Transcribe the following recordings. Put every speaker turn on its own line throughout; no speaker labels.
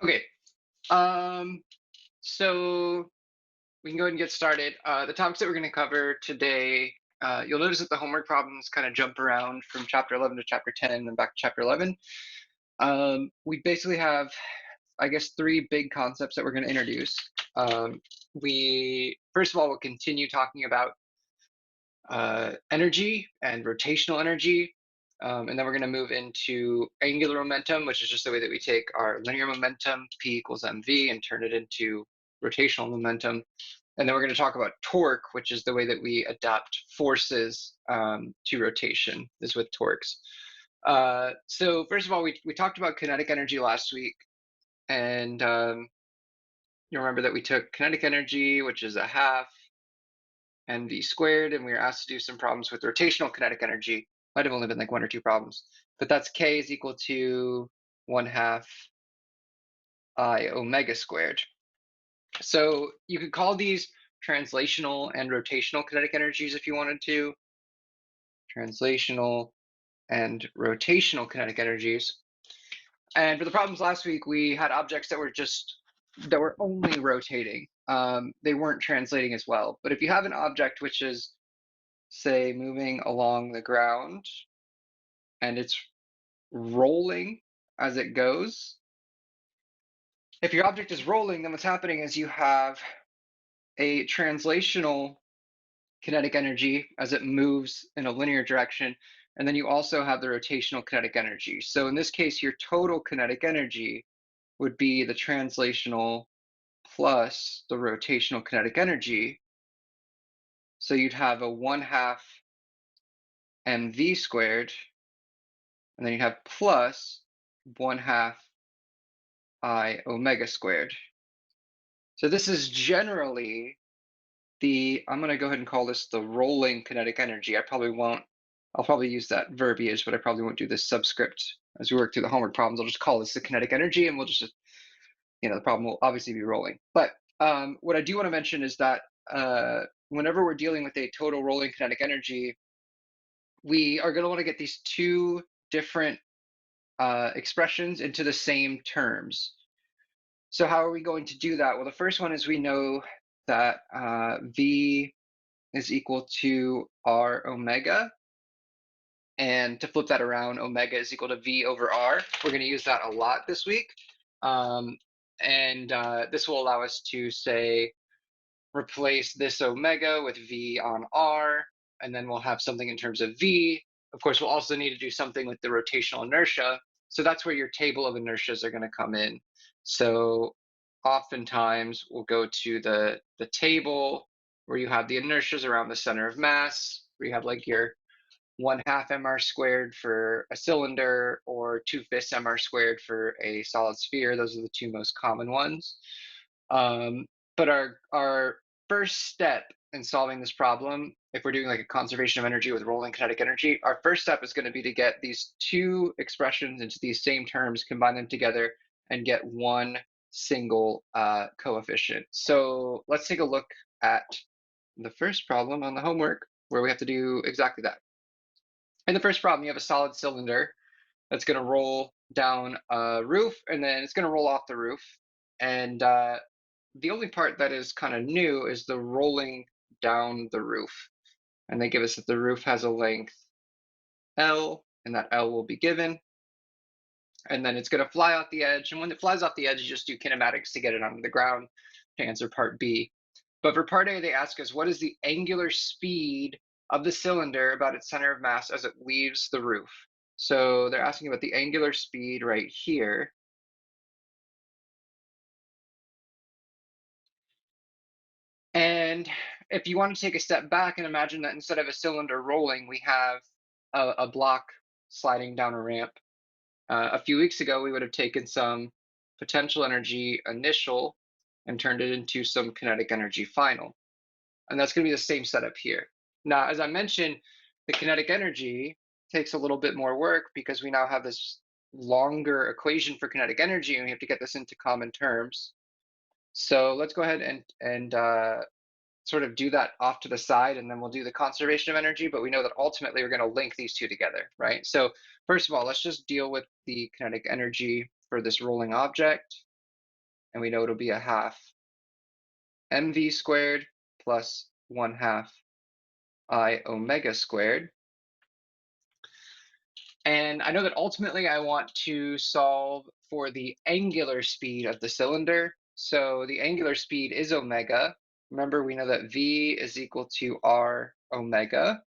Okay. Um, so we can go ahead and get started. The topics that we're going to cover today, you'll notice that the homework problems kind of jump around from chapter 11 to chapter 10 and then back to chapter 11. We basically have, I guess, three big concepts that we're going to introduce. We, first of all, will continue talking about energy and rotational energy. And then we're going to move into angular momentum, which is just the way that we take our linear momentum, P equals mv, and turn it into rotational momentum. And then we're going to talk about torque, which is the way that we adapt forces to rotation, is with torques. So first of all, we talked about kinetic energy last week. And you remember that we took kinetic energy, which is a half mv squared, and we were asked to do some problems with rotational kinetic energy. Might have only been like one or two problems, but that's k is equal to 1/2 I omega squared. So you could call these translational and rotational kinetic energies if you wanted to. Translational and rotational kinetic energies. And for the problems last week, we had objects that were only rotating. They weren't translating as well. But if you have an object which is, say, moving along the ground and it's rolling as it goes, if your object is rolling, then what's happening is you have a translational kinetic energy as it moves in a linear direction, and then you also have the rotational kinetic energy. So in this case, your total kinetic energy would be the translational plus the rotational kinetic energy. So you'd have a 1/2 mv squared, and then you'd have plus 1/2 I omega squared. So this is generally I'm going to go ahead and call this the rolling kinetic energy. I'll probably use that verbiage, but I probably won't do this subscript as we work through the homework problems. I'll just call this the kinetic energy, and we'll just, the problem will obviously be rolling. But what I do want to mention is that whenever we're dealing with a total rolling kinetic energy, we are going to want to get these two different expressions into the same terms. So how are we going to do that? Well, the first one is we know that V is equal to R omega. And to flip that around, omega is equal to V over R. We're going to use that a lot this week. This will allow us to, say, replace this omega with V on R, and then we'll have something in terms of V. Of course, we'll also need to do something with the rotational inertia. So that's where your table of inertias are going to come in. So oftentimes we'll go to the table where you have the inertias around the center of mass, where you have like your 1/2 mr squared for a cylinder or 2/5 mr squared for a solid sphere. Those are the two most common ones. But our first step in solving this problem, if we're doing like a conservation of energy with rolling kinetic energy, our first step is going to be to get these two expressions into these same terms, combine them together, and get one single coefficient. So let's take a look at the first problem on the homework where we have to do exactly that. In the first problem, you have a solid cylinder that's going to roll down a roof, and then it's going to roll off the roof. And the only part that is kind of new is the rolling down the roof. And they give us that the roof has a length L, and that L will be given. And then it's going to fly off the edge. And when it flies off the edge, you just do kinematics to get it onto the ground to answer part B. But for part A, they ask us, what is the angular speed of the cylinder about its center of mass as it leaves the roof? So they're asking about the angular speed right here. And if you want to take a step back and imagine that instead of a cylinder rolling, we have a block sliding down a ramp. A few weeks ago, we would have taken some potential energy initial and turned it into some kinetic energy final. And that's going to be the same setup here. Now, as I mentioned, the kinetic energy takes a little bit more work because we now have this longer equation for kinetic energy, and we have to get this into common terms. So let's go ahead and sort of do that off to the side, and then we'll do the conservation of energy. But we know that ultimately we're going to link these two together, right? So first of all, let's just deal with the kinetic energy for this rolling object. and we know it'll be a half mv squared plus 1/2 I omega squared. And I know that ultimately I want to solve for the angular speed of the cylinder. So the angular speed is omega. Remember, we know that v is equal to r omega.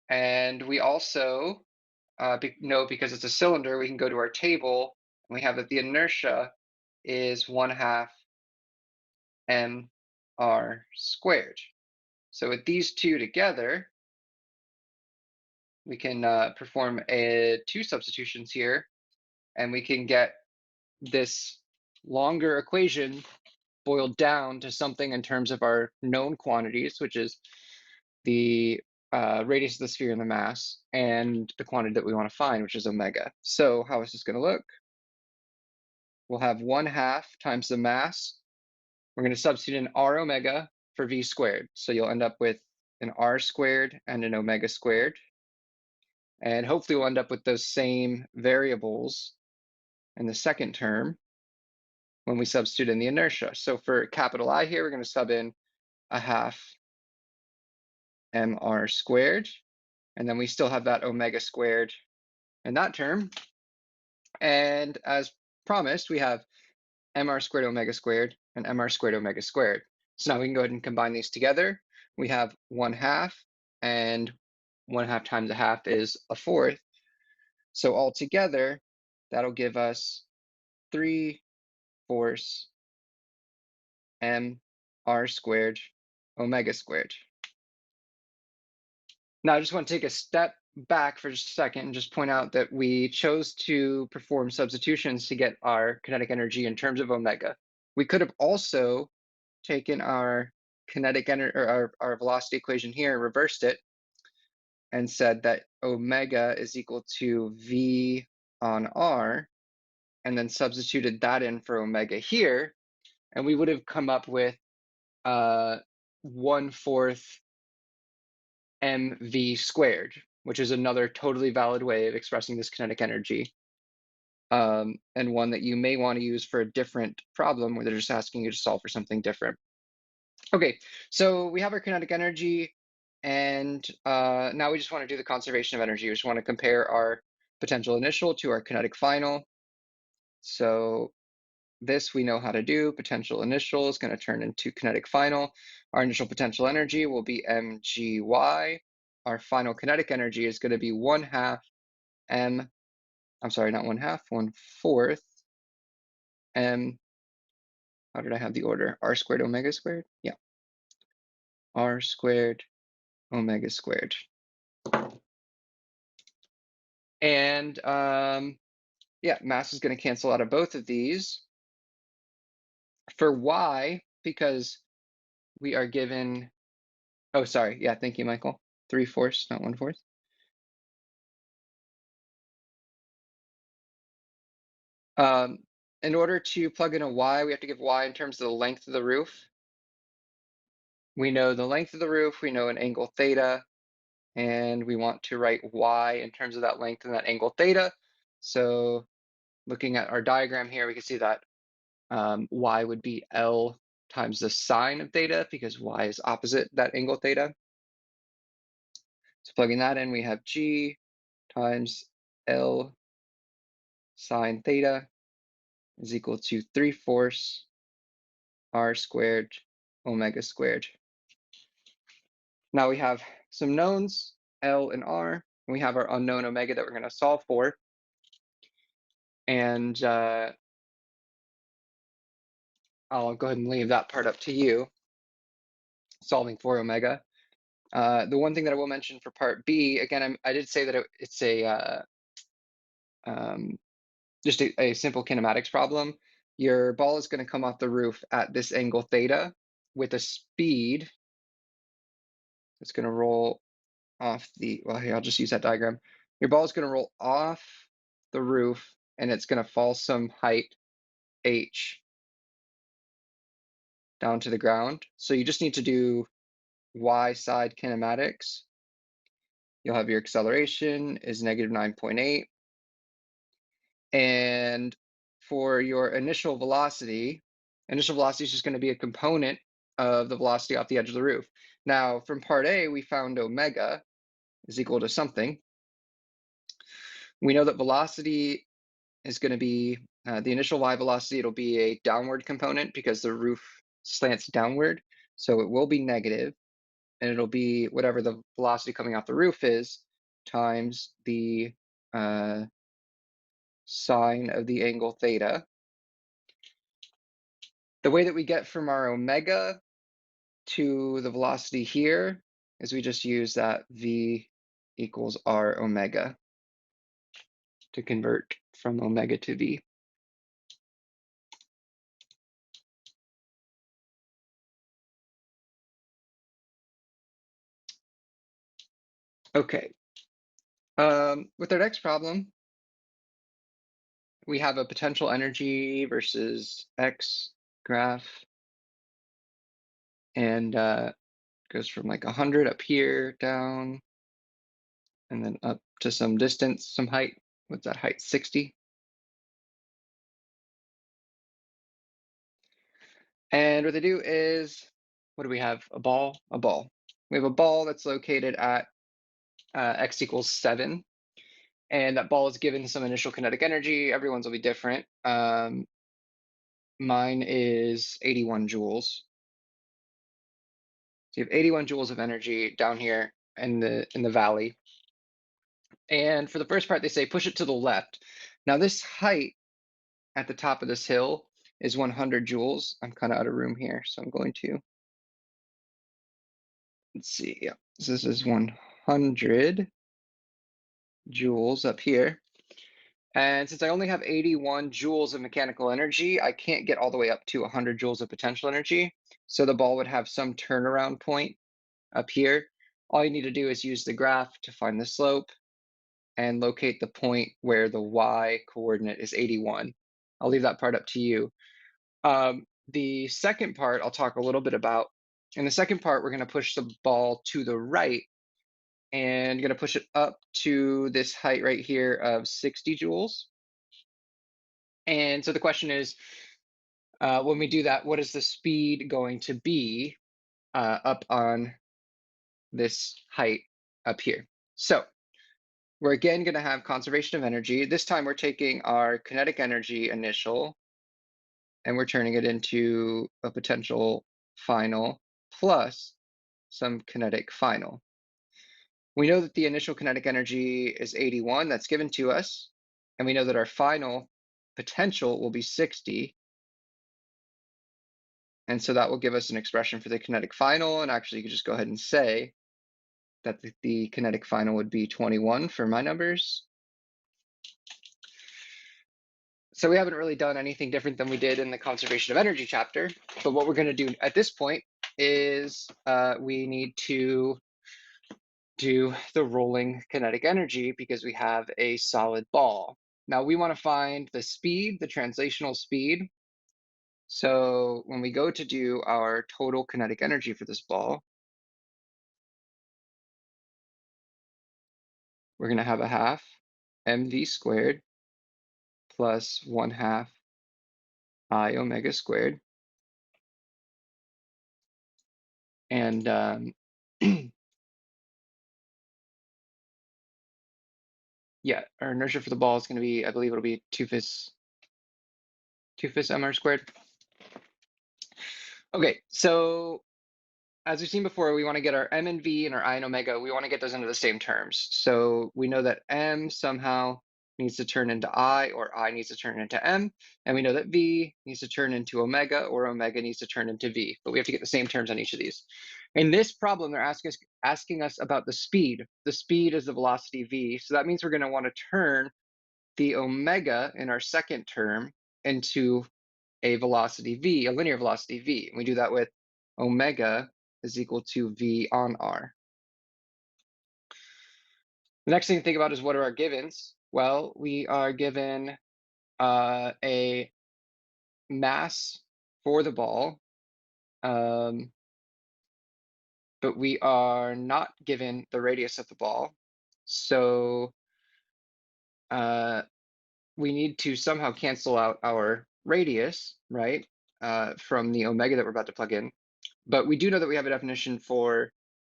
And we also know, because it's a cylinder, we can go to our table and we have that the inertia is 1/2 mr squared. So with these two together, we can perform two substitutions here, and we can get this longer equation boiled down to something in terms of our known quantities, which is the radius of the sphere and the mass, and the quantity that we want to find, which is omega. So how is this going to look? We'll have 1/2 times the mass. We're going to substitute in r omega for v squared. So you'll end up with an r squared and an omega squared. And hopefully we'll end up with those same variables in the second term when we substitute in the inertia. So for capital I here, we're going to sub in a half mr squared, and then we still have that omega squared in that term. And as promised, we have mr squared omega squared and mr squared omega squared. So now we can go ahead and combine these together. We have 1/2, and 1/2 times a half is a fourth. So altogether, that'll give us 3/4 mr squared omega squared. Now I just want to take a step back for just a second and just point out that we chose to perform substitutions to get our kinetic energy in terms of omega. We could have also taken our kinetic energy, or our velocity equation here, and reversed it and said that omega is equal to v on r, and then substituted that in for omega here, and we would have come up with 1/4 mv squared, which is another totally valid way of expressing this kinetic energy, and one that you may want to use for a different problem where they're just asking you to solve for something different. Okay, so we have our kinetic energy, and now we just want to do the conservation of energy. We just want to compare our potential initial to our kinetic final. So this we know how to do. Potential initial is going to turn into kinetic final. Our initial potential energy will be mgy. Our final kinetic energy is going to be 1/2 m, I'm sorry, not 1/2, 1/4 m, how did I have the order? R squared omega squared? Yeah, r squared omega squared. And yeah, mass is going to cancel out of both of these. For y, because we are given, oh, sorry, yeah, thank you, Michael. 3/4, not 1/4. In order to plug in a y, we have to give y in terms of the length of the roof. We know the length of the roof, we know an angle theta, and we want to write y in terms of that length and that angle theta. So looking at our diagram here, we can see that y would be L times the sine of theta, because y is opposite that angle theta. So plugging that in, we have g times L sine theta is equal to 3/4 r squared omega squared. Now we have some knowns, L and R, and we have our unknown omega that we're going to solve for. And I'll go ahead and leave that part up to you, solving for omega. The one thing that I will mention for part B, again, I did say that it's a just a simple kinematics problem. Your ball is going to come off the roof at this angle theta with a speed. It's going to roll off well, here, I'll just use that diagram. Your ball is going to roll off the roof, and it's going to fall some height h down to the ground. So you just need to do y side kinematics. You'll have your acceleration is -9.8. And for your initial velocity, Initial velocity is just going to be a component of the velocity off the edge of the roof. Now, from part A, we found omega is equal to something. We know that velocity is going to be the initial y velocity. It'll be a downward component because the roof slants downward. So it will be negative, and it'll be whatever the velocity coming off the roof is times the sine of the angle theta. The way that we get from our omega to the velocity here is we just use that v equals r omega to convert from omega to v. Okay. With our next problem, we have a potential energy versus x graph, and goes from like 100 up here down, and then up to some distance, some height. What's that height? 60. And what they do is, what do we have? A ball? A ball. We have a ball that's located at x equals 7. And that ball is given some initial kinetic energy. Everyone's will be different. Mine is 81 joules. So you have 81 joules of energy down here in the valley. And for the first part, they say push it to the left. Now this height at the top of this hill is 100 joules. I'm kind of out of room here, so I'm going to, let's see, yeah, this is 100 joules up here. And since I only have 81 joules of mechanical energy, I can't get all the way up to 100 joules of potential energy. So the ball would have some turnaround point up here. All you need to do is use the graph to find the slope and locate the point where the y coordinate is 81. I'll leave that part up to you. The second part I'll talk a little bit about. In the second part, we're going to push the ball to the right and going to push it up to this height right here of 60 joules. And so the question is, when we do that, what is the speed going to be up on this height up here? So we're again going to have conservation of energy. This time we're taking our kinetic energy initial and we're turning it into a potential final plus some kinetic final. We know that the initial kinetic energy is 81, that's given to us. And we know that our final potential will be 60. And so that will give us an expression for the kinetic final. And actually, you could just go ahead and say that the kinetic final would be 21 for my numbers. So we haven't really done anything different than we did in the conservation of energy chapter. But what we're going to do at this point is we need to do the rolling kinetic energy because we have a solid ball. Now we want to find the speed, the translational speed. So when we go to do our total kinetic energy for this ball, we're going to have a half mv squared plus 1/2 I omega squared. And yeah, our inertia for the ball is going to be, I believe it'll be 2/5 mr squared. Okay, so as we've seen before, we want to get our m and v and our I and omega. We want to get those into the same terms. So we know that m somehow needs to turn into I, or I needs to turn into m. And we know that v needs to turn into omega, or omega needs to turn into v. But we have to get the same terms on each of these. In this problem, they're asking us about the speed. The speed is the velocity v. So that means we're going to want to turn the omega in our second term into a velocity v, a linear velocity v. And we do that with omega is equal to v on r. The next thing to think about is, what are our givens? Well, we are given a mass for the ball, but we are not given the radius of the ball. So we need to somehow cancel out our radius, right? from the omega that we're about to plug in. But we do know that we have a definition for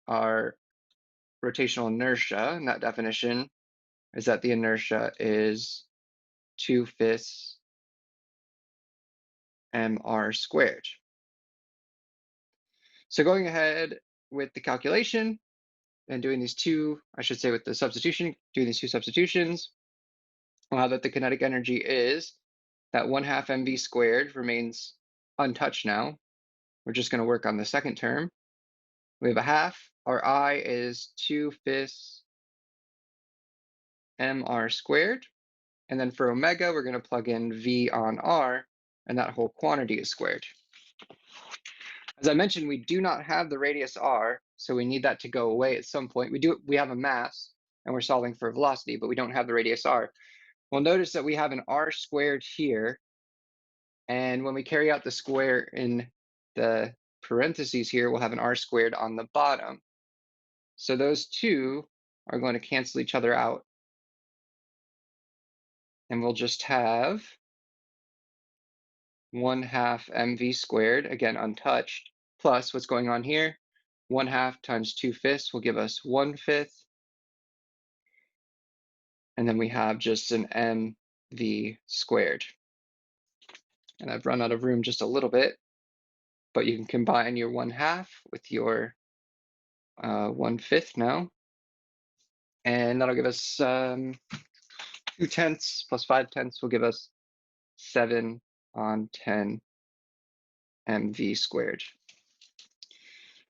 our rotational inertia, and that definition is that the inertia is 2/5 mr squared. So going ahead with the calculation and doing these two, I should say with the substitution, doing these two substitutions, we'll have that the kinetic energy is that 1/2 mv squared remains untouched now. We're just going to work on the second term. We have a half. Our I is 2/5 mr squared. And then for omega, we're going to plug in v on r, and that whole quantity is squared. As I mentioned, we do not have the radius r, so we need that to go away at some point. We have a mass, and we're solving for velocity, but we don't have the radius r. Well, notice that we have an r squared here, and when we carry out the square in the parentheses here, we'll have an r squared on the bottom. So those two are going to cancel each other out, and we'll just have 1/2 mv squared, again untouched, plus what's going on here, 1/2 times 2/5 will give us 1/5, and then we have just an mv squared. And I've run out of room just a little bit, but you can combine your 1/2 with your 1/5 now, and that'll give us 2/10 plus 5/10 will give us 7/10 mv squared.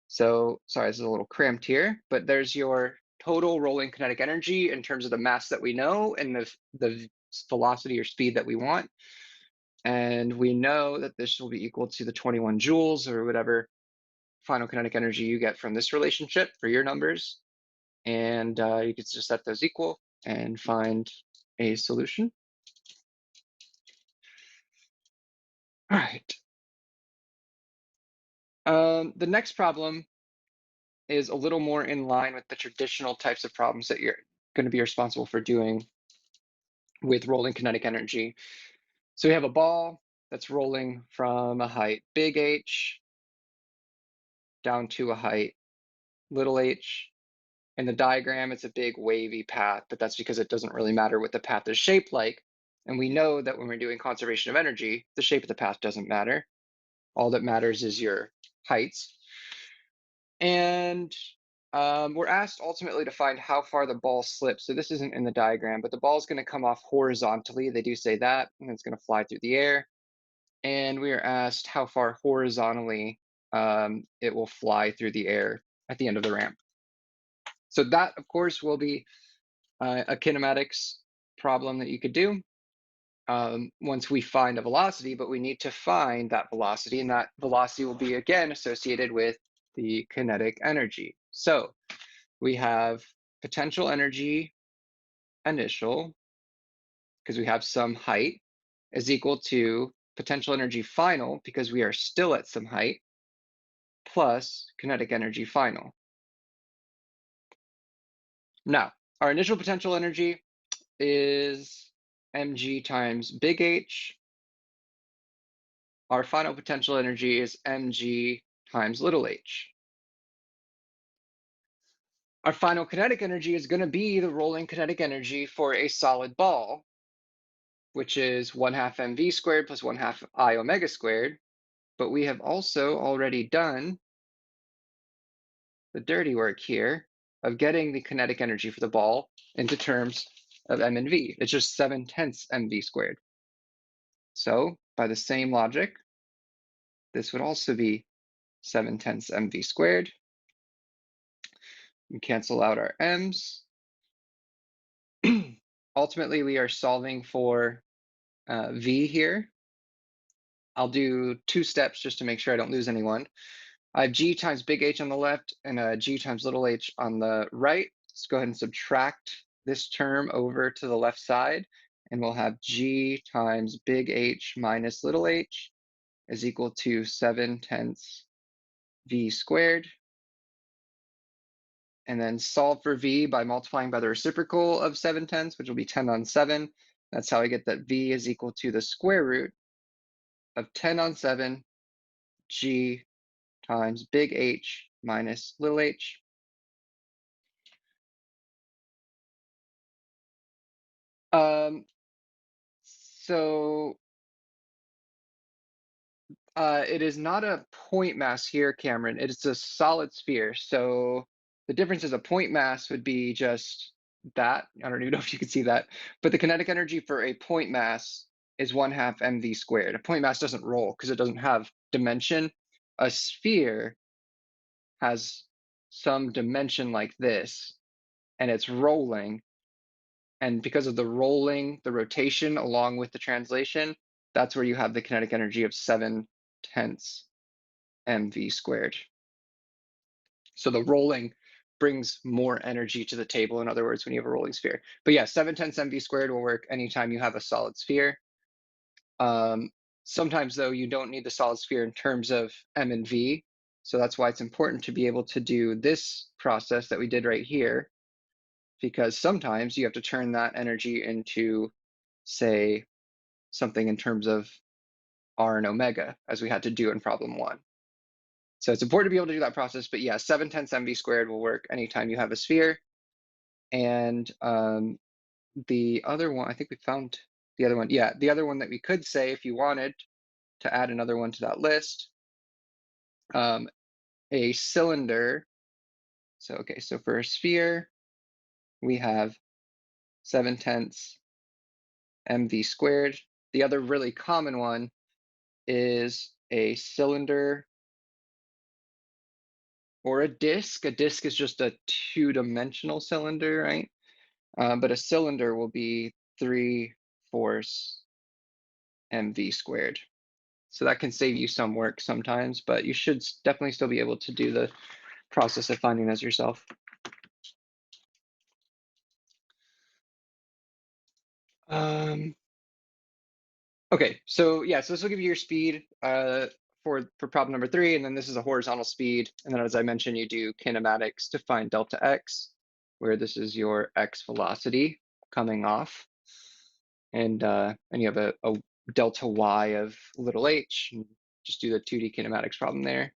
So sorry, this is a little cramped here, but there's your total rolling kinetic energy in terms of the mass that we know and the velocity or speed that we want. And we know that this will be equal to the 21 joules or whatever final kinetic energy you get from this relationship for your numbers. And you can just set those equal and find a solution. All right. The next problem is a little more in line with the traditional types of problems that you're going to be responsible for doing with rolling kinetic energy. So we have a ball that's rolling from a height big H down to a height little h. In the diagram, it's a big wavy path, but that's because it doesn't really matter what the path is shaped like. And we know that when we're doing conservation of energy, the shape of the path doesn't matter. All that matters is your heights. And we're asked ultimately to find how far the ball slips. So this isn't in the diagram, but the ball is going to come off horizontally. They do say that, and it's going to fly through the air. And we are asked how far horizontally it will fly through the air at the end of the ramp. So that, of course, will be a kinematics problem that you could do once we find a velocity, but we need to find that velocity, and that velocity will be, again, associated with the kinetic energy. So we have potential energy initial, because we have some height, is equal to potential energy final, because we are still at some height, plus kinetic energy final. Now, our initial potential energy is mg times big H. Our final potential energy is mg times little h. Our final kinetic energy is going to be the rolling kinetic energy for a solid ball, which is 1/2 mv squared plus 1/2 I omega squared. But we have also already done the dirty work here of getting the kinetic energy for the ball into terms of m and v. It's just 7/10 mv squared. So by the same logic, this would also be 7/10 mv squared. We cancel out our m's. Ultimately, we are solving for v here. I'll do 2 steps just to make sure I don't lose anyone. I have g times big H on the left and g times little h on the right. Let's go ahead and subtract this term over to the left side, and we'll have g times big H minus little h is equal to 7/10 v squared. And then solve for v by multiplying by the reciprocal of 7/10, which will be 10 on 7. That's how I get that v is equal to the square root of 10 on 7 g times big H minus little h. So it is not a point mass here, Cameron. It is a solid sphere. So the difference is a point mass would be just that. I don't even know if you can see that. But the kinetic energy for a point mass is 1/2 mv squared. A point mass doesn't roll because it doesn't have dimension. A sphere has some dimension like this, and it's rolling. And because of the rolling, the rotation along with the translation, that's where you have the kinetic energy of 7/10 mv squared. So the rolling brings more energy to the table, in other words, when you have a rolling sphere. But yeah, 7/10 mv squared will work anytime you have a solid sphere. Sometimes, though, you don't need the solid sphere in terms of m and v. So that's why it's important to be able to do this process that we did right here, because sometimes you have to turn that energy into, say, something in terms of r and omega, as we had to do in problem 1. So it's important to be able to do that process, but yeah, 7/10 mv squared will work anytime you have a sphere. And the other one, I think we found the other one. Yeah, the other one that we could say if you wanted to add another one to that list, a cylinder. So, okay, so for a sphere, we have 7/10 mv squared. The other really common one is a cylinder or a disk. A disk is just a two-dimensional cylinder, right? But a cylinder will be 3/4 mv squared. So that can save you some work sometimes, but you should definitely still be able to do the process of finding those yourself. Okay, so yeah, so this will give you your speed for problem number 3, and then this is a horizontal speed. And then as I mentioned, you do kinematics to find delta x, where this is your x velocity coming off. And you have a delta y of little h, and just do the 2D kinematics problem there.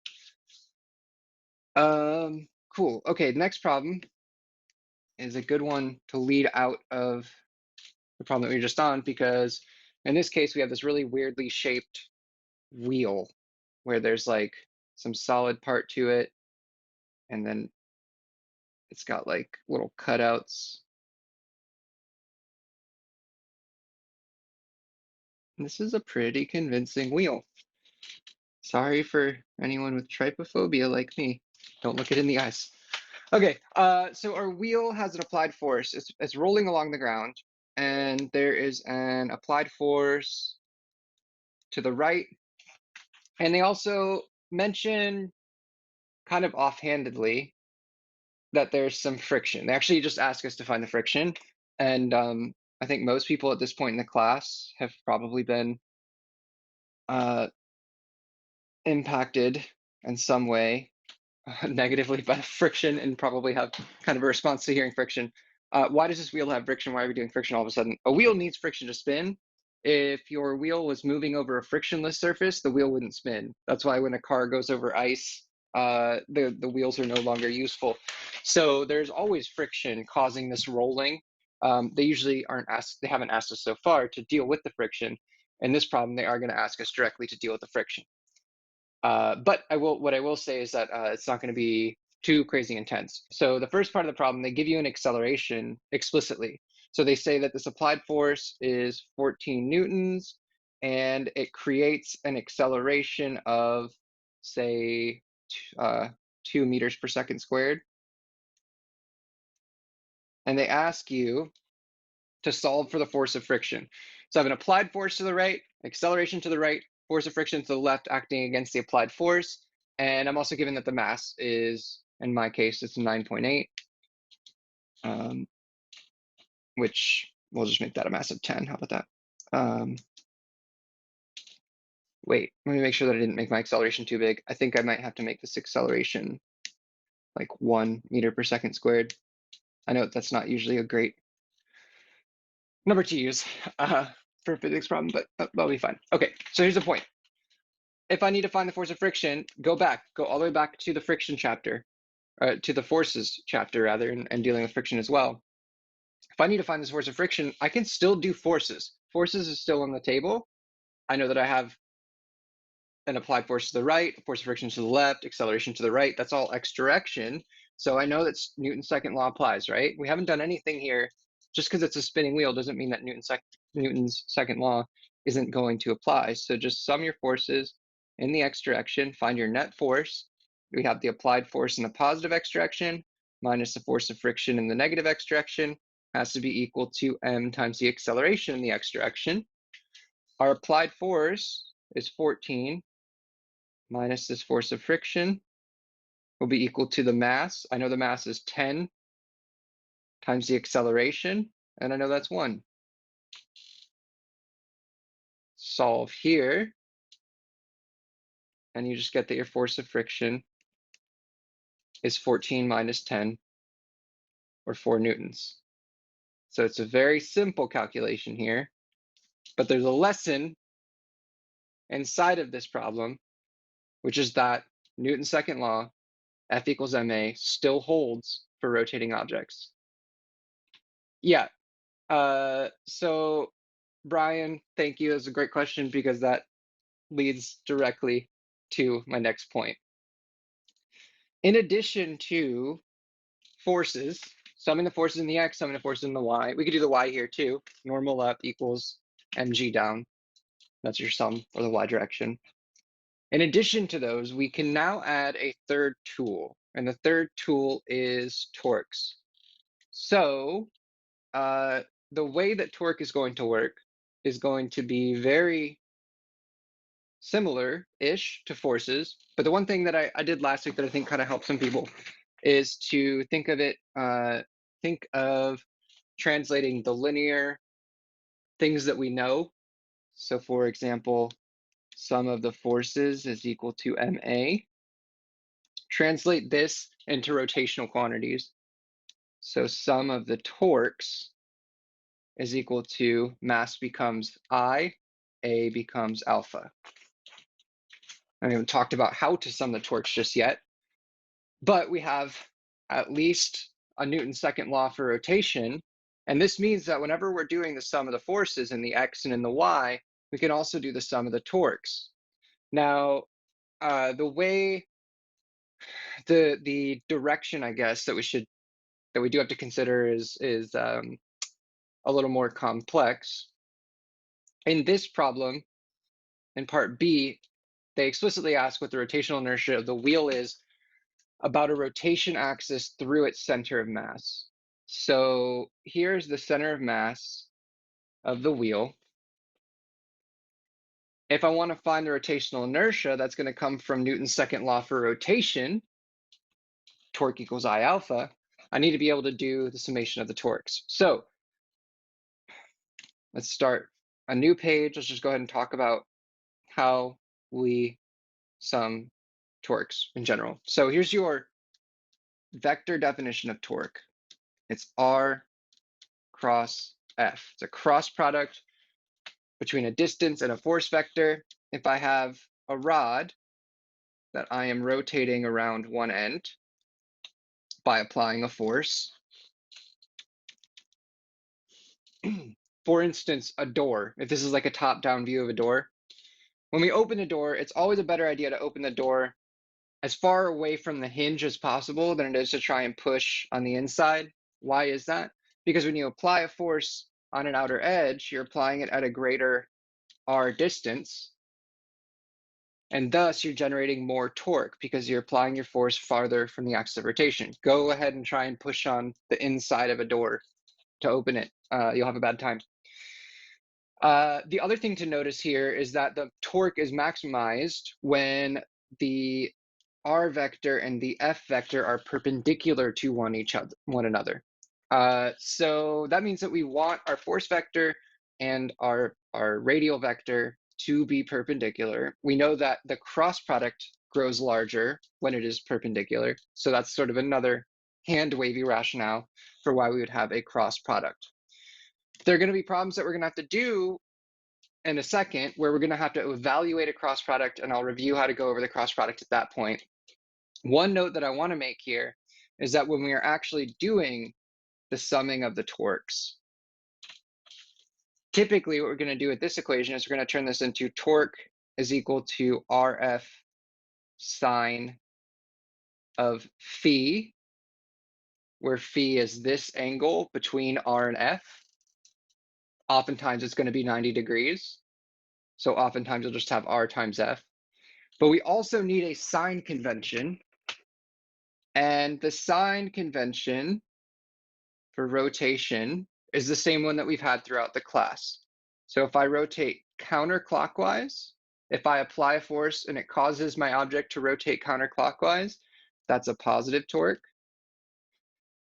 Cool. Okay, the next problem is a good one to lead out of the problem that we were just on, because in this case, we have this really weirdly shaped wheel where there's like some solid part to it, and then it's got like little cutouts. And this is a pretty convincing wheel. Sorry for anyone with trypophobia like me. Don't look it in the eyes. Okay, so our wheel has an applied force. It's rolling along the ground, and there is an applied force to the right. And they also mention kind of offhandedly that there's some friction. They actually just ask us to find the friction. And I think most people at this point in the class have probably been impacted in some way negatively by friction, and probably have kind of a response to hearing friction. Why does this wheel have friction? Why are we doing friction all of a sudden? A wheel needs friction to spin. If your wheel was moving over a frictionless surface, the wheel wouldn't spin. That's why when a car goes over ice, the wheels are no longer useful. So there's always friction causing this rolling. They usually they haven't asked us so far to deal with the friction. In this problem, they are going to ask us directly to deal with the friction. But what I will say is that it's not going to be too crazy intense. So the first part of the problem, they give you an acceleration explicitly. So they say that this applied force is 14 newtons, and it creates an acceleration of, say, 2 meters per second squared. And they ask you to solve for the force of friction. So I have an applied force to the right, acceleration to the right, force of friction to the left acting against the applied force. And I'm also given that the mass is, in my case, it's 9.8, which we'll just make that a mass of 10. How about that? Wait, let me make sure that I didn't make my acceleration too big. I think I might have to make this acceleration like 1 meter per second squared. I know that's not usually a great number to use for a physics problem, but that'll be fine. Okay, so here's the point. if I need to find the force of friction, go all the way back to the friction chapter, to the forces chapter rather, and dealing with friction as well. If I need to find this force of friction, I can still do forces. Forces is still on the table. I know that I have an applied force to the right, a force of friction to the left, acceleration to the right. That's all x direction. So I know that Newton's second law applies, right? We haven't done anything here. Just because it's a spinning wheel doesn't mean that Newton's second law isn't going to apply. So just sum your forces in the x direction, find your net force. We have the applied force in the positive x direction minus the force of friction in the negative x direction has to be equal to m times the acceleration in the x direction. Our applied force is 14 minus this force of friction will be equal to the mass. I know the mass is 10 times the acceleration, and I know that's 1. Solve here, and you just get that your force of friction is 14 minus 10, or 4 newtons. So it's a very simple calculation here, but there's a lesson inside of this problem, which is that Newton's second law, F equals ma, still holds for rotating objects. Yeah, so Brian, thank you. That's a great question because that leads directly to my next point. In addition to forces, summing the forces in the x, summing the forces in the y, we could do the y here too. Normal up equals mg down. That's your sum for the y direction. In addition to those, we can now add a third tool, and the third tool is torques. So the way that torque is going to work is going to be very similar-ish to forces, but the one thing that I did last week that I think kind of helped some people is to think of translating the linear things that we know. So for example, sum of the forces is equal to ma. Translate this into rotational quantities. So sum of the torques is equal to mass becomes I, A becomes alpha. I haven't talked about how to sum the torques just yet, but we have at least a Newton's second law for rotation. And this means that whenever we're doing the sum of the forces in the x and in the y, we can also do the sum of the torques. Now, the way, the direction, I guess, that we do have to consider is a little more complex. In this problem, in part B, they explicitly ask what the rotational inertia of the wheel is about a rotation axis through its center of mass. So here's the center of mass of the wheel. If I want to find the rotational inertia, that's going to come from Newton's second law for rotation, torque equals I alpha. I need to be able to do the summation of the torques. So let's start a new page. Let's just go ahead and talk about how we sum torques in general. So here's your vector definition of torque. It's R cross F. It's a cross product between a distance and a force vector. If I have a rod that I am rotating around one end by applying a force, for instance, a door, if this is like a top-down view of a door, when we open a door, it's always a better idea to open the door as far away from the hinge as possible than it is to try and push on the inside. Why is that? Because when you apply a force on an outer edge, you're applying it at a greater r distance, and thus you're generating more torque because you're applying your force farther from the axis of rotation. Go ahead and try and push on the inside of a door to open it. You'll have a bad time. The other thing to notice here is that the torque is maximized when the r vector and the f vector are perpendicular to one another. So that means that we want our force vector and our radial vector to be perpendicular. We know that the cross product grows larger when it is perpendicular. So that's sort of another hand-wavy rationale for why we would have a cross product. There are going to be problems that we're going to have to do in a second, where we're going to have to evaluate a cross product, and I'll review how to go over the cross product at that point. One note that I want to make here is that when we are actually doing the summing of the torques, typically what we're going to do with this equation is we're going to turn this into torque is equal to RF sine of phi, where phi is this angle between R and F. Oftentimes it's going to be 90 degrees. So oftentimes you'll just have R times F. But we also need a sign convention. And the sign convention for rotation is the same one that we've had throughout the class. So if I rotate counterclockwise, if I apply a force and it causes my object to rotate counterclockwise, that's a positive torque.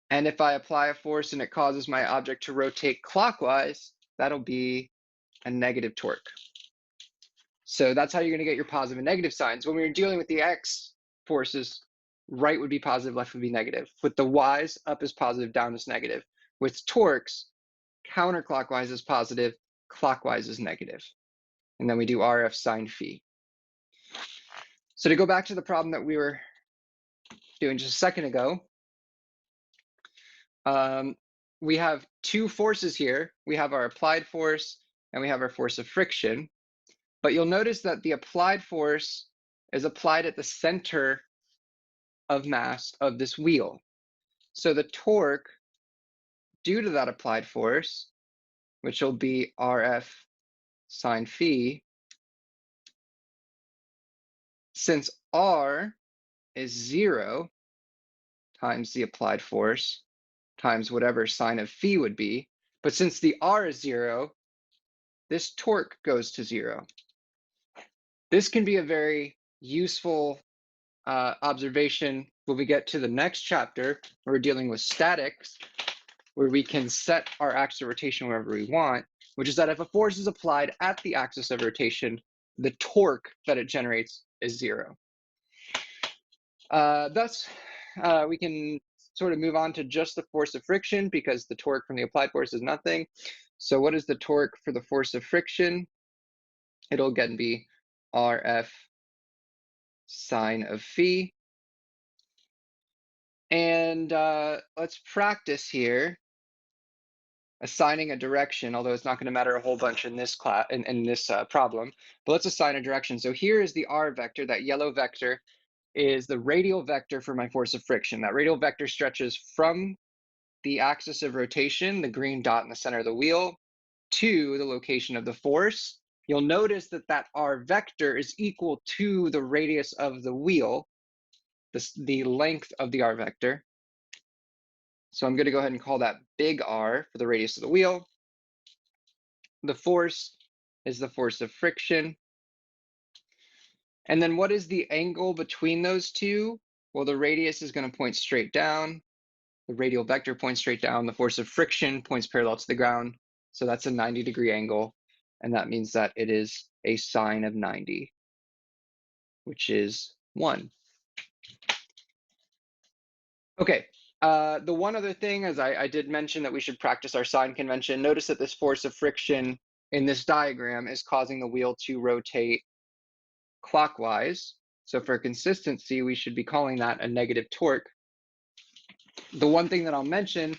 And if I apply a force and it causes my object to rotate clockwise, that'll be a negative torque. So that's how you're going to get your positive and negative signs. When we're dealing with the X forces, right would be positive, left would be negative. With the Y's, up is positive, down is negative. With torques, counterclockwise is positive, clockwise is negative. And then we do RF sine phi. So to go back to the problem that we were doing just a second ago, we have two forces here. We have our applied force and we have our force of friction. But you'll notice that the applied force is applied at the center of mass of this wheel. So the torque due to that applied force, which will be RF sine phi, since R is 0 times the applied force times whatever sine of phi would be, but since the R is 0, this torque goes to 0. This can be a very useful observation when we get to the next chapter where we're dealing with statics, where we can set our axis of rotation wherever we want, which is that if a force is applied at the axis of rotation, the torque that it generates is 0. Thus, we can sort of move on to just the force of friction because the torque from the applied force is nothing. So what is the torque for the force of friction? It'll again be RF sine of phi. And let's practice here assigning a direction, although it's not going to matter a whole bunch in this class, in this problem, but let's assign a direction. So here is the R vector. That yellow vector is the radial vector for my force of friction. That radial vector stretches from the axis of rotation, the green dot in the center of the wheel, to the location of the force. You'll notice that that R vector is equal to the radius of the wheel, the length of the R vector. So I'm going to go ahead and call that big R for the radius of the wheel. The force is the force of friction. And then what is the angle between those two? Well, the radius is going to point straight down. The radial vector points straight down. The force of friction points parallel to the ground. So that's a 90-degree angle. And that means that it is a sine of 90, which is 1. Okay, the one other thing is I did mention that we should practice our sign convention. Notice that this force of friction in this diagram is causing the wheel to rotate clockwise. So for consistency, we should be calling that a negative torque. The one thing that I'll mention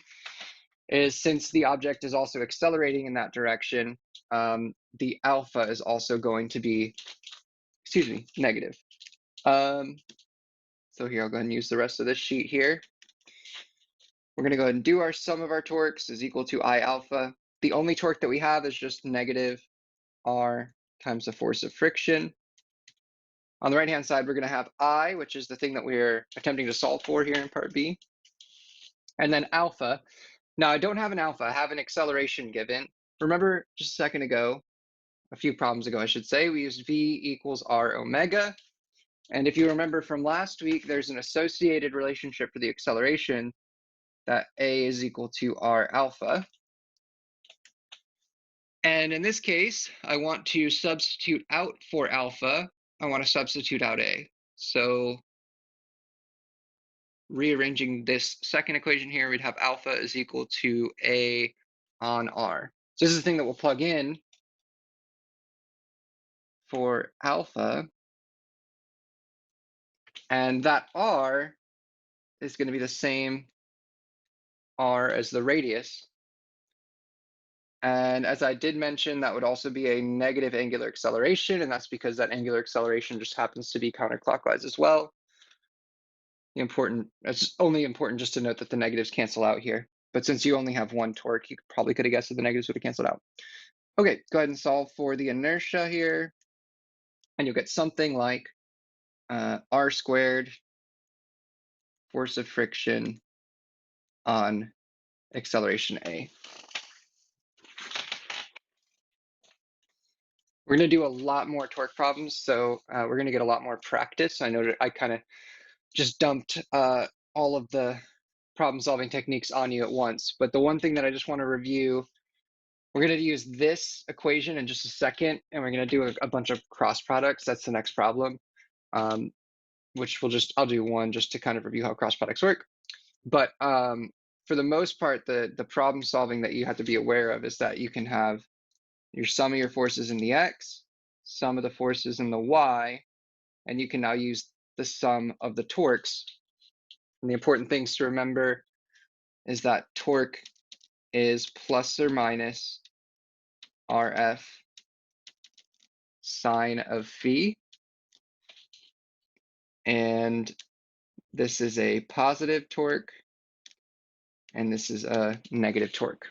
is since the object is also accelerating in that direction, the alpha is also going to be, negative. So here, I'll go ahead and use the rest of this sheet here. We're going to go ahead and do our sum of our torques is equal to I alpha. The only torque that we have is just negative R times the force of friction. On the right-hand side, we're going to have I, which is the thing that we're attempting to solve for here in part B. And then alpha. Now, I don't have an alpha. I have an acceleration given. Remember just a second ago, a few problems ago, I should say, we used V equals R omega. And if you remember from last week, there's an associated relationship for the acceleration that A is equal to R alpha. And in this case, I want to substitute out for alpha. I want to substitute out A. So rearranging this second equation here, we'd have alpha is equal to A on R. So this is the thing that we'll plug in for alpha, and that r is going to be the same r as the radius. And as I did mention, that would also be a negative angular acceleration, and that's because that angular acceleration just happens to be counterclockwise as well. It's only important just to note that the negatives cancel out here. But since you only have one torque, you probably could have guessed that the negatives would have canceled out. Okay, go ahead and solve for the inertia here. And you'll get something like r squared force of friction on acceleration A. We're going to do a lot more torque problems, so we're going to get a lot more practice. I know that I kind of just dumped all of the problem solving techniques on you at once, but the one thing that I just want to review, we're going to use this equation in just a second, and we're going to do a bunch of cross products. That's the next problem, which I'll do one just to kind of review how cross products work. But for the most part, the problem solving that you have to be aware of is that you can have your sum of your forces in the x, sum of the forces in the y, and you can now use the sum of the torques. And the important things to remember is that torque is plus or minus RF sine of phi. And this is a positive torque, and this is a negative torque.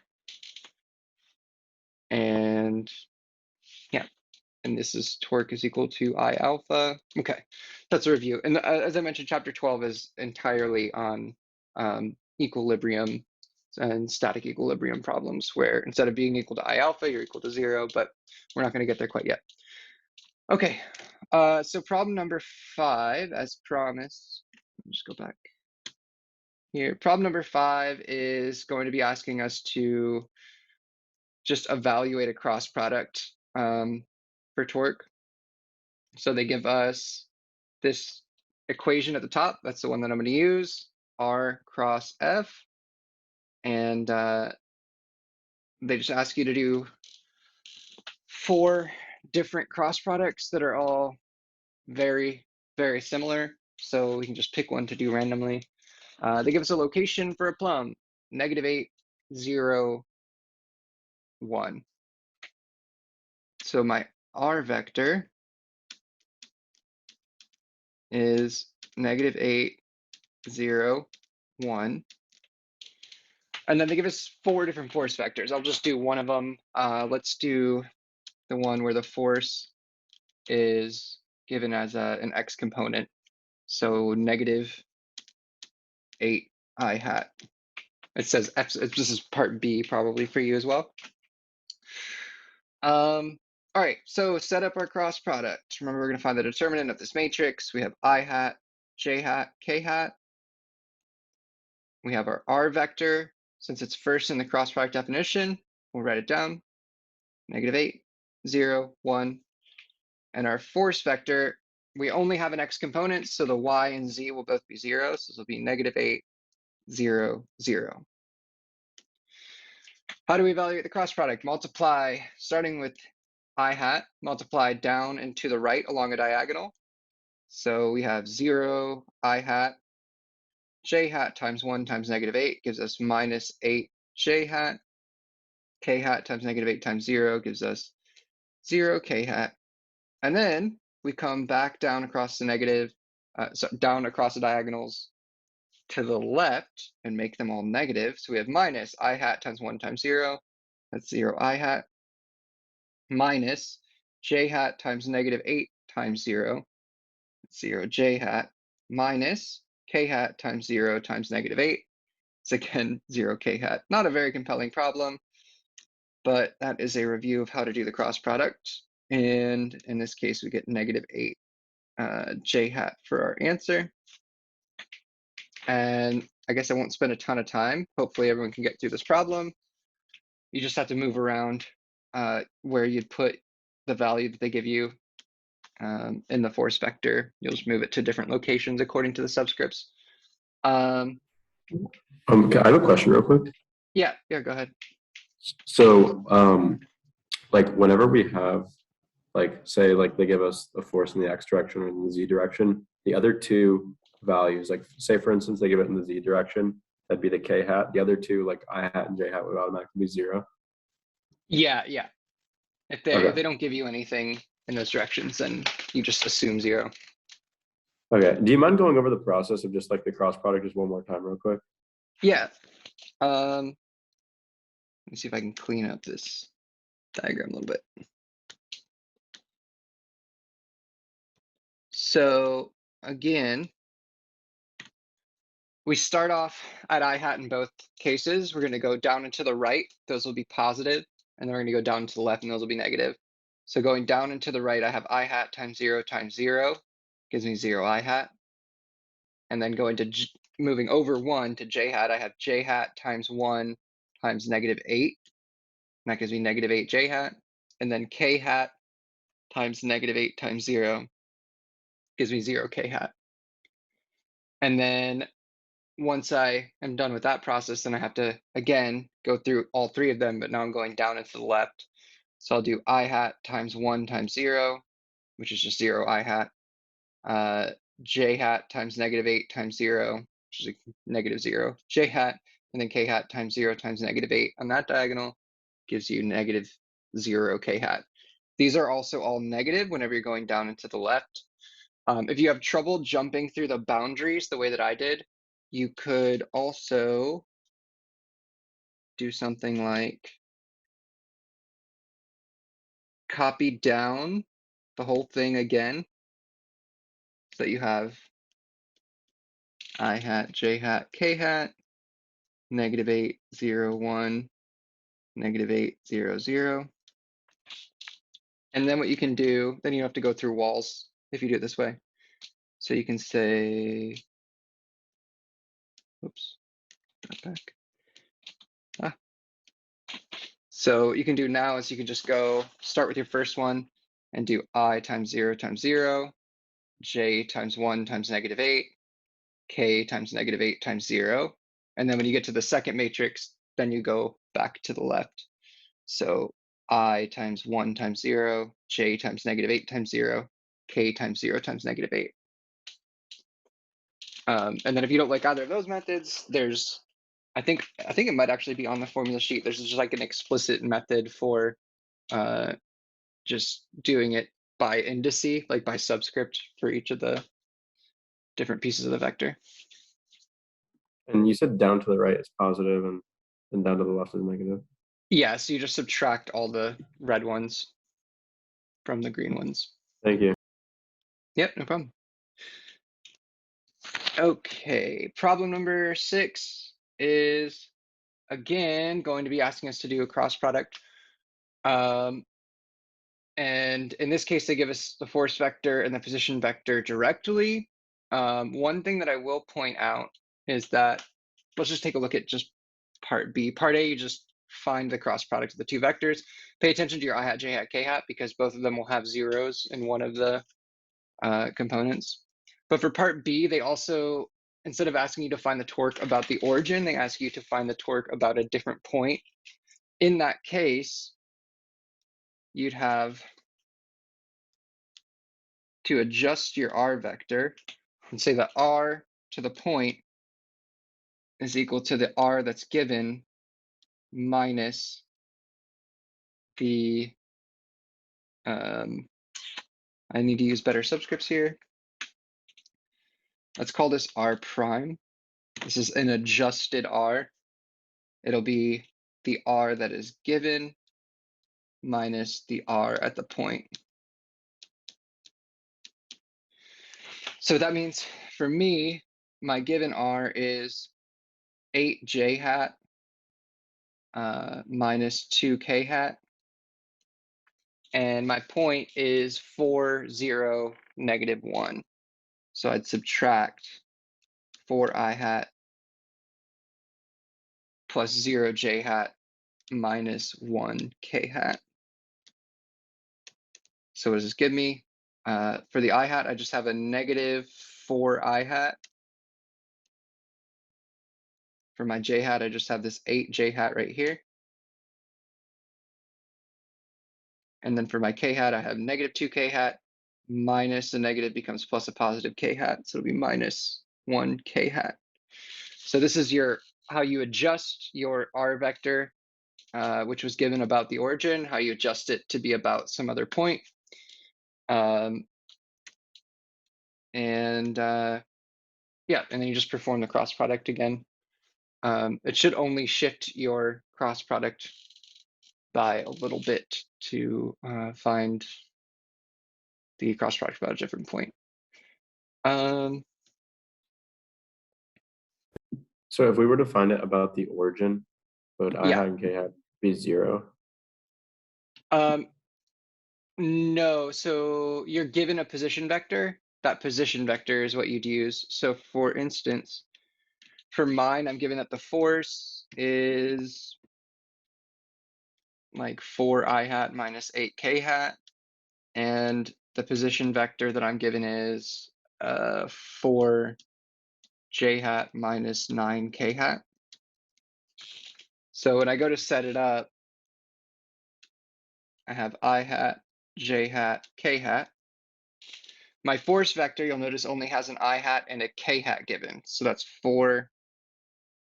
And yeah, and this is torque is equal to I alpha. Okay, that's a review. And as I mentioned, chapter 12 is entirely on equilibrium and static equilibrium problems, where instead of being equal to I alpha, you're equal to 0, but we're not going to get there quite yet. Okay, so problem number 5, as promised, let me just go back here. Problem number 5 is going to be asking us to just evaluate a cross product for torque. So they give us this equation at the top. That's the one that I'm going to use, R cross F. And they just ask you to do 4 different cross products that are all very, very similar. So we can just pick one to do randomly. They give us a location for a plumb, -8, 0, 1. So my R vector is -8, 0, 1. And then they give us 4 different force vectors. I'll just do one of them. Let's do the one where the force is given as an x component. So -8 I hat. It says F, this is part B probably for you as well. All right, so set up our cross product. Remember, we're going to find the determinant of this matrix. We have I hat, j hat, k hat. We have our R vector. Since it's first in the cross product definition, we'll write it down. -8, 0, 1. And our force vector, we only have an x component, so the y and z will both be 0. So this will be -8, 0, 0. How do we evaluate the cross product? Multiply, starting with I hat, multiply down and to the right along a diagonal. So we have 0 I hat, j hat times 1 times -8 gives us -8 j hat. K hat times -8 times 0 gives us 0 k hat. And then we come back down across the down across the diagonals to the left and make them all negative. So we have minus I hat times 1 times 0, that's 0 I hat, minus j hat times -8 times 0, that's 0 j hat, minus k hat times 0 times -8, it's again 0 k hat. Not a very compelling problem, but that is a review of how to do the cross product. And in this case, we get -8 j hat for our answer. And I guess I won't spend a ton of time. Hopefully everyone can get through this problem. You just have to move around where you'd put the value that they give you in the force vector. You'll just move it to different locations according to the subscripts.
I have a question real quick.
Yeah, go ahead.
So, like whenever we have like say like they give us a force in the x direction or in the z direction, the other two values, like say for instance they give it in the z direction, that'd be the k hat. The other two, like I hat and j hat, would automatically be 0.
Yeah, yeah. If they
Okay.
don't give you anything in those directions, then you just assume 0.
Okay. Do you mind going over the process of just like the cross product just one more time real quick?
Yeah. Let me see if I can clean up this diagram a little bit. So again, we start off at I hat in both cases. We're going to go down and to the right. Those will be positive, and then we're going to go down to the left, and those will be negative. So going down and to the right, I have I hat times 0 times 0 gives me 0 I hat. And then going to moving over 1 to j hat, I have j hat times 1 times -8. And that gives me -8 j hat. And then k hat times -8 times 0 gives me 0 k hat. And then once I am done with that process, then I have to, again, go through all 3 of them, but now I'm going down and to the left. So I'll do I hat times 1 times 0, which is just 0 I hat. J hat times -8 times 0, which is -0 j hat, and then k hat times 0 times -8 on that diagonal gives you -0 k hat. These are also all negative whenever you're going down and to the left. If you have trouble jumping through the boundaries the way that I did, you could also do something like copy down the whole thing again, so that you have I hat, j hat, k hat, -8, 0, 1, -8, 0, 0. And then what you can do, then you have to go through walls if you do it this way. So you can say, oops, back. So what you can do now is you can just go start with your first one and do I times 0 times 0, j times 1 times -8, k times -8 times 0. And then when you get to the second matrix, then you go back to the left. So I times 1 times 0, j times -8 times 0, k times 0 times -8. And then if you don't like either of those methods, there's, I think it might actually be on the formula sheet. There's just like an explicit method for just doing it by indice, like by subscript for each of the different pieces of the vector.
And you said down to the right is positive and down to the left is negative.
Yeah, so you just subtract all the red ones from the green ones.
Thank you.
Yep, no problem. Okay, problem number 6 is again going to be asking us to do a cross product. And in this case, they give us the force vector and the position vector directly. One thing that I will point out is that, let's just take a look at just part B. Part A, you just find the cross product of the 2 vectors. Pay attention to your I hat, j hat, k hat, because both of them will have zeros in one of the components. But for part B, they also, instead of asking you to find the torque about the origin, they ask you to find the torque about a different point. In that case, you'd have to adjust your r vector and say that r to the point is equal to the r that's given minus the, I need to use better subscripts here. Let's call this r prime. This is an adjusted r. It'll be the r that is given minus the r at the point. So that means for me, my given r is 8 j hat minus 2 k hat. And my point is 4, 0, -1. So I'd subtract 4 I hat plus 0 j hat minus 1 k hat. So what does this give me? For the I hat, I just have a -4 I hat. For my j hat, I just have this 8 j hat right here. And then for my k hat, I have negative 2 k hat minus a negative becomes plus a positive k hat. So it'll be minus 1 k hat. So this is your how you adjust your r vector, which was given about the origin, how you adjust it to be about some other point. Yeah, and then you just perform the cross product again. It should only shift your cross product by a little bit to find the cross product about a different point.
So if we were to find it about the origin, would I
Yeah.
hat and k hat be 0?
No, so you're given a position vector. That position vector is what you'd use. So for instance, for mine, I'm given that the force is like 4 I hat minus 8 K hat. And the position vector that I'm given is 4 J hat minus 9 K hat. So when I go to set it up, I have I hat, J hat, K hat. My force vector, you'll notice, only has an I hat and a K hat given. So that's 4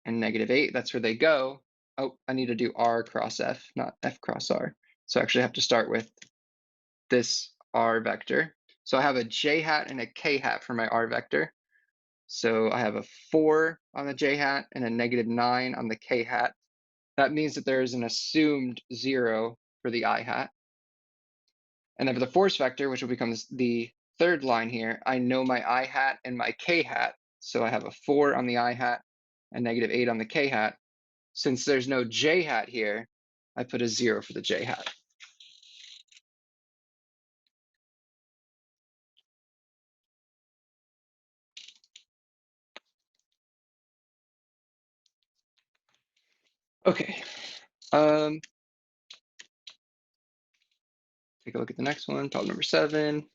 and negative 8. That's where they go. Oh, I need to do R cross F, not F cross R. So I actually have to start with this R vector. So I have a J hat and a K hat for my R vector. So I have a 4 on the J hat and a negative 9 on the K hat. That means that there is an assumed 0 for the I hat. And then for the force vector, which will become the third line here, I know my I hat and my K hat. So I have a 4 on the I hat and negative 8 on the K hat. Since there's no J hat here, I put a 0 for the J hat. Okay. Take a look at the next one, problem number 7.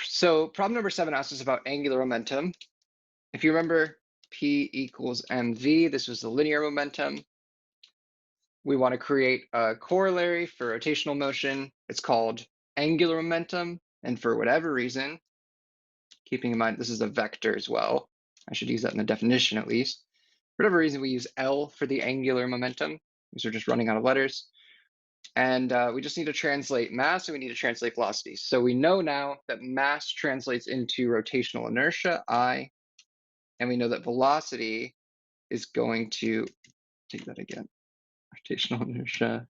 So problem number 7 asks us about angular momentum. If you remember, P equals mv, this was the linear momentum. We want to create a corollary for rotational motion. It's called angular momentum. And for whatever reason, keeping in mind this is a vector as well, I should use that in the definition at least. For whatever reason, we use L for the angular momentum, because we're just running out of letters. And we just need to translate mass and we need to translate velocity. So we know now that mass translates into rotational inertia, I, and we know that velocity is going to, take that again, rotational inertia,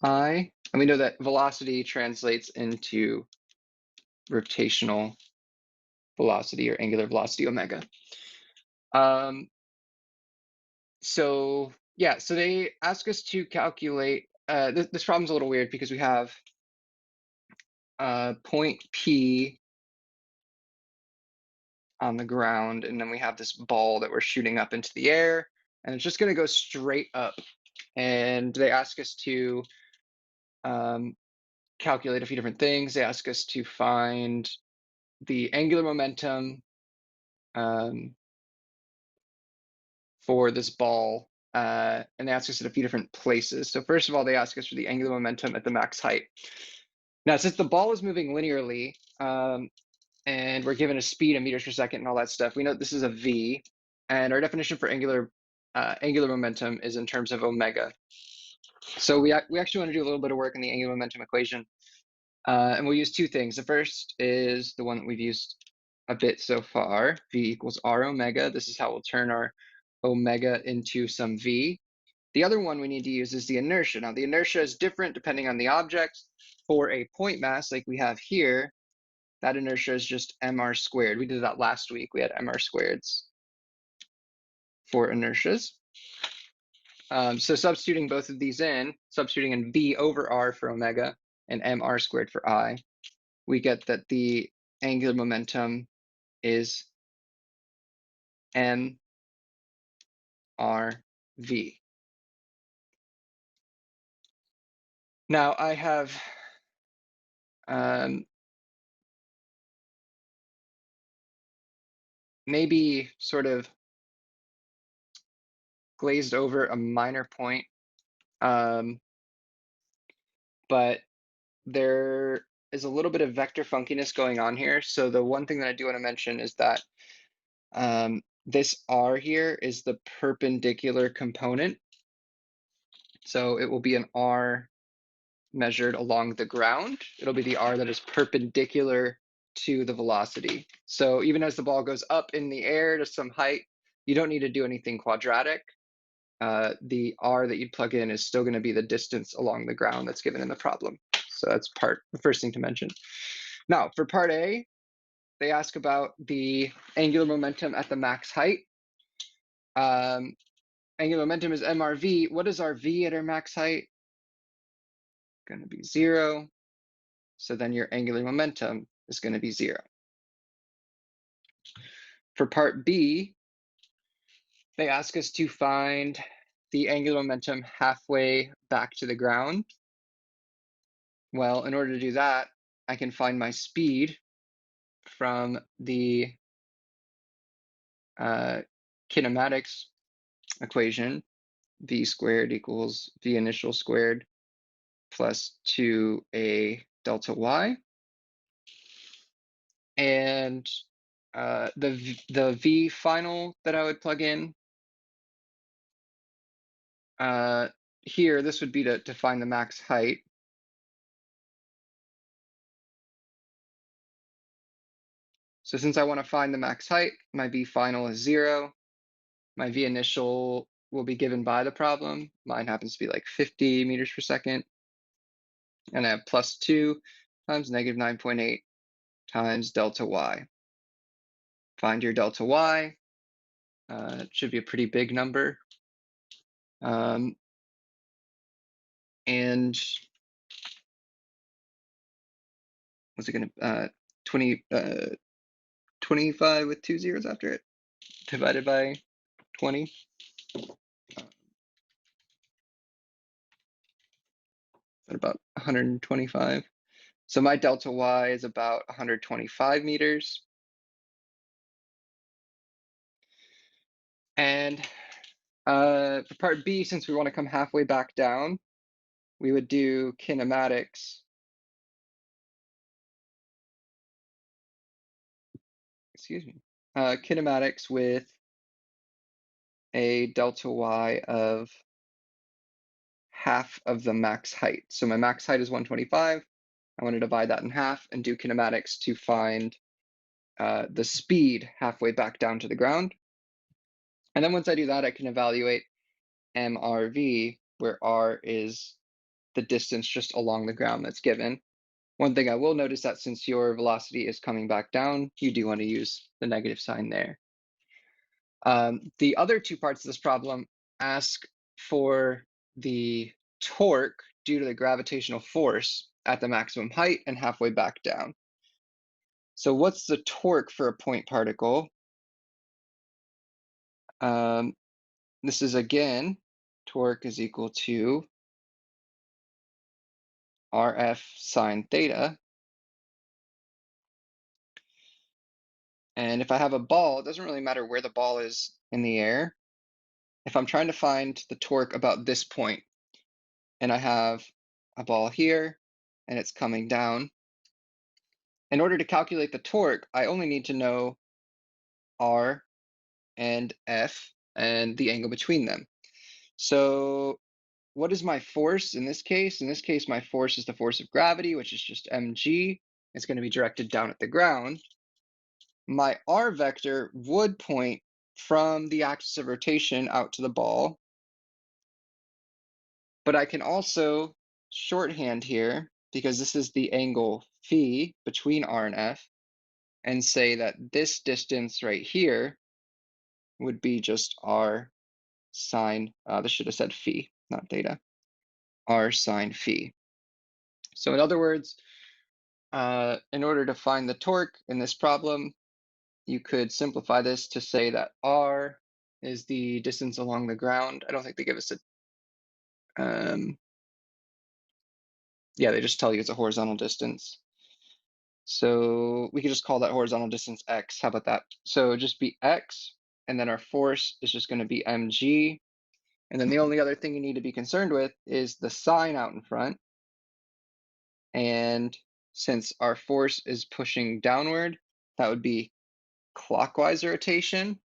I, and we know that velocity translates into rotational velocity or angular velocity omega. So yeah, so they ask us to calculate, this problem's a little weird because we have point P on the ground, and then we have this ball that we're shooting up into the air, and it's just gonna go straight up. And they ask us to calculate a few different things. They ask us to find the angular momentum for this ball, and they ask us at a few different places. So first of all, they ask us for the angular momentum at the max height. Now, since the ball is moving linearly, and we're given a speed in meters per second and all that stuff, we know this is a v, and our definition for angular momentum is in terms of omega. So we actually want to do a little bit of work in the angular momentum equation, and we'll use two things. The first is the one that we've used a bit so far, v equals r omega. This is how we'll turn our omega into some v. The other one we need to use is the inertia. Now, the inertia is different depending on the object. For a point mass like we have here, that inertia is just mr squared. We did that last week. We had mr squareds for inertias. So substituting both of these in, substituting in v over r for omega and mr squared for I, we get that the angular momentum is mrv. Now I have maybe sort of glazed over a minor point But there is a little bit of vector funkiness going on here. So the one thing that I do want to mention is that this R here is the perpendicular component. So it will be an R measured along the ground. It'll be the R that is perpendicular to the velocity. So even as the ball goes up in the air to some height, you don't need to do anything quadratic. The R that you'd plug in is still going to be the distance along the ground that's given in the problem. So that's the first thing to mention. Now, for part A, they ask about the angular momentum at the max height. Angular momentum is mRV. What is our V at our max height? Going to be 0. So then your angular momentum is going to be 0. For part B, they ask us to find the angular momentum halfway back to the ground. Well, in order to do that, I can find my speed from the kinematics equation. V squared equals V initial squared plus 2a delta y. And the V final that I would plug in here, this would be to find the max height. So since I want to find the max height, my V final is 0. My V initial will be given by the problem. Mine happens to be like 50 meters per second. And I have plus 2 times negative 9.8 times delta y. Find your delta y. It should be a pretty big number. And what's it going to 25 with 2 zeros after it divided by 20. At about 125. So my delta y is about 125 meters. And for part B, since we want to come halfway back down, we would do kinematics. Excuse me. Kinematics with a delta y of half of the max height. So my max height is 125. I want to divide that in half and do kinematics to find the speed halfway back down to the ground. And then once I do that, I can evaluate mRV, where R is the distance just along the ground that's given. One thing I will notice that since your velocity is coming back down, you do want to use the negative sign there. The other two parts of this problem ask for the torque due to the gravitational force at the maximum height and halfway back down. So what's the torque for a point particle? This is again, torque is equal to RF sine theta. And if I have a ball, it doesn't really matter where the ball is in the air. If I'm trying to find the torque about this point, and I have a ball here, and it's coming down, in order to calculate the torque, I only need to know R and F and the angle between them. So what is my force in this case? In this case, my force is the force of gravity, which is just mg. It's going to be directed down at the ground. My R vector would point from the axis of rotation out to the ball. But I can also shorthand here, because this is the angle phi between R and F, and say that this distance right here would be just R sine, this should have said phi, not theta, R sine phi. So in other words, in order to find the torque in this problem, you could simplify this to say that R is the distance along the ground. I don't think they give us a, yeah, they just tell you it's a horizontal distance. So we could just call that horizontal distance x. How about that? So just be x, and then our force is just going to be mg, And then the only other thing you need to be concerned with is the sign out in front. And since our force is pushing downward, that would be clockwise rotation.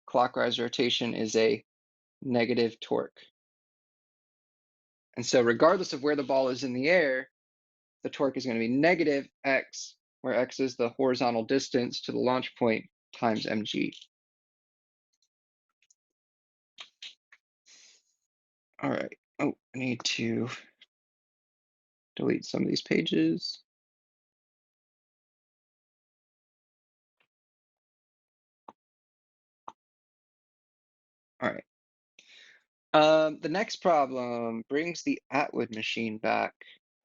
Clockwise rotation is a negative torque. And so regardless of where the ball is in the air, the torque is going to be negative x, where x is the horizontal distance to the launch point times mg. All right. Oh, I need to delete some of these pages. All right. The next problem brings the Atwood machine back.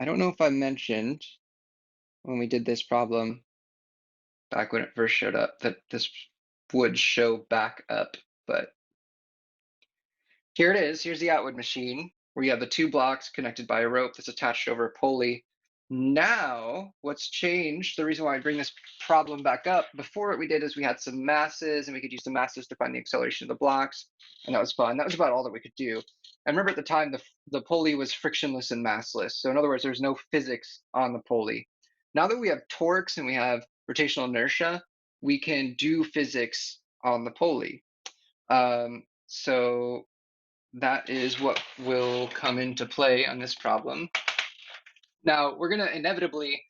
I don't know if I mentioned when we did this problem back when it first showed up that this would show back up, but here it is. Here's the Atwood machine where you have the two blocks connected by a rope that's attached over a pulley. Now, what's changed, the reason why I bring this problem back up, before what we did is we had some masses and we could use the masses to find the acceleration of the blocks, and that was fun. That was about all that we could do. And remember at the time, the pulley was frictionless and massless. So in other words, there's no physics on the pulley. Now that we have torques and we have rotational inertia, we can do physics on the pulley. So that is what will come into play on this problem. Now, we're going to inevitably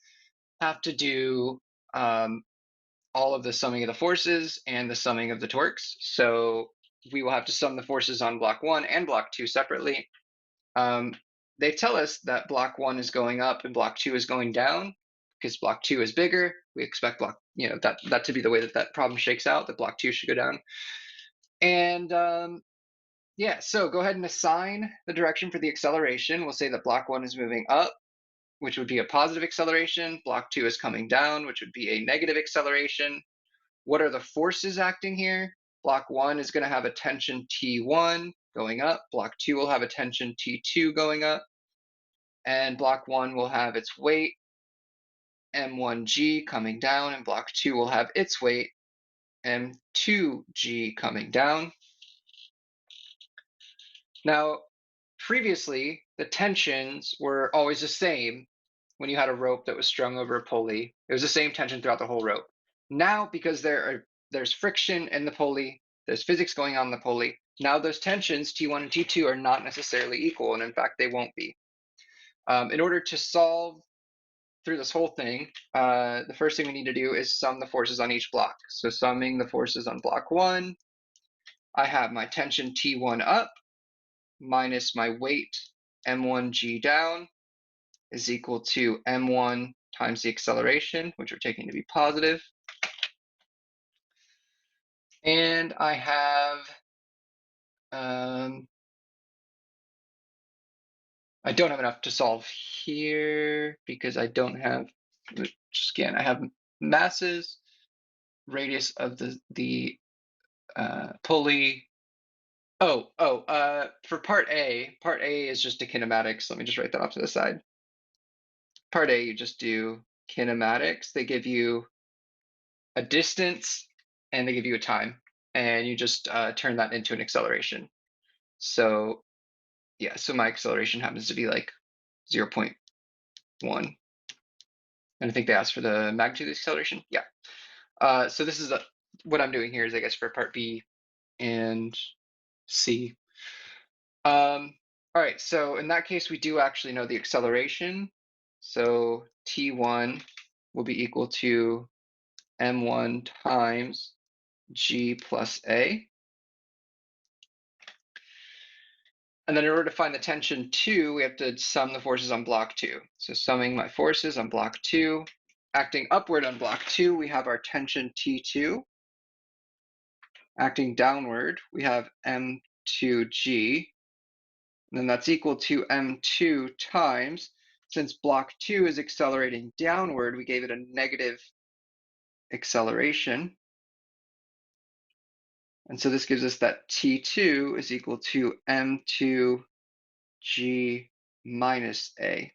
have to do all of the summing of the forces and the summing of the torques. So we will have to sum the forces on block 1 and block 2 separately. They tell us that block 1 is going up and block 2 is going down because block 2 is bigger. We expect block, that to be the way that problem shakes out, that block 2 should go down. And yeah, so go ahead and assign the direction for the acceleration. We'll say that block 1 is moving up, which would be a positive acceleration. Block 2 is coming down, which would be a negative acceleration. What are the forces acting here? Block 1 is going to have a tension T1 going up. Block 2 will have a tension T2 going up. And block 1 will have its weight, M1G, coming down. And block 2 will have its weight, M2G, coming down. Now, previously, the tensions were always the same when you had a rope that was strung over a pulley. It was the same tension throughout the whole rope. Now, because there's friction in the pulley, there's physics going on in the pulley, now those tensions, T1 and T2, are not necessarily equal, and in fact, they won't be. In order to solve through this whole thing, the first thing we need to do is sum the forces on each block. So summing the forces on block 1, I have my tension T1 up minus my weight M1G down is equal to M1 times the acceleration, which we're taking to be positive. And I have, I don't have enough to solve here because I don't have, just again, I have masses, radius of the pulley. For part A is just a kinematics. Let me just write that off to the side. Part A, you just do kinematics. They give you a distance and they give you a time, and you just turn that into an acceleration. So yeah, so my acceleration happens to be like 0.1. And I think they asked for the magnitude of the acceleration. Yeah. So this is what I'm doing here is I guess for part B and C. All right, so in that case, we do actually know the acceleration. So T1 will be equal to M1 times G plus A. And then in order to find the tension 2, we have to sum the forces on block 2. So summing my forces on block 2, acting upward on block 2, we have our tension T2. Acting downward, we have M2G. And then that's equal to M2 times, since block 2 is accelerating downward, we gave it a negative acceleration. And so this gives us that T2 is equal to M2G minus A.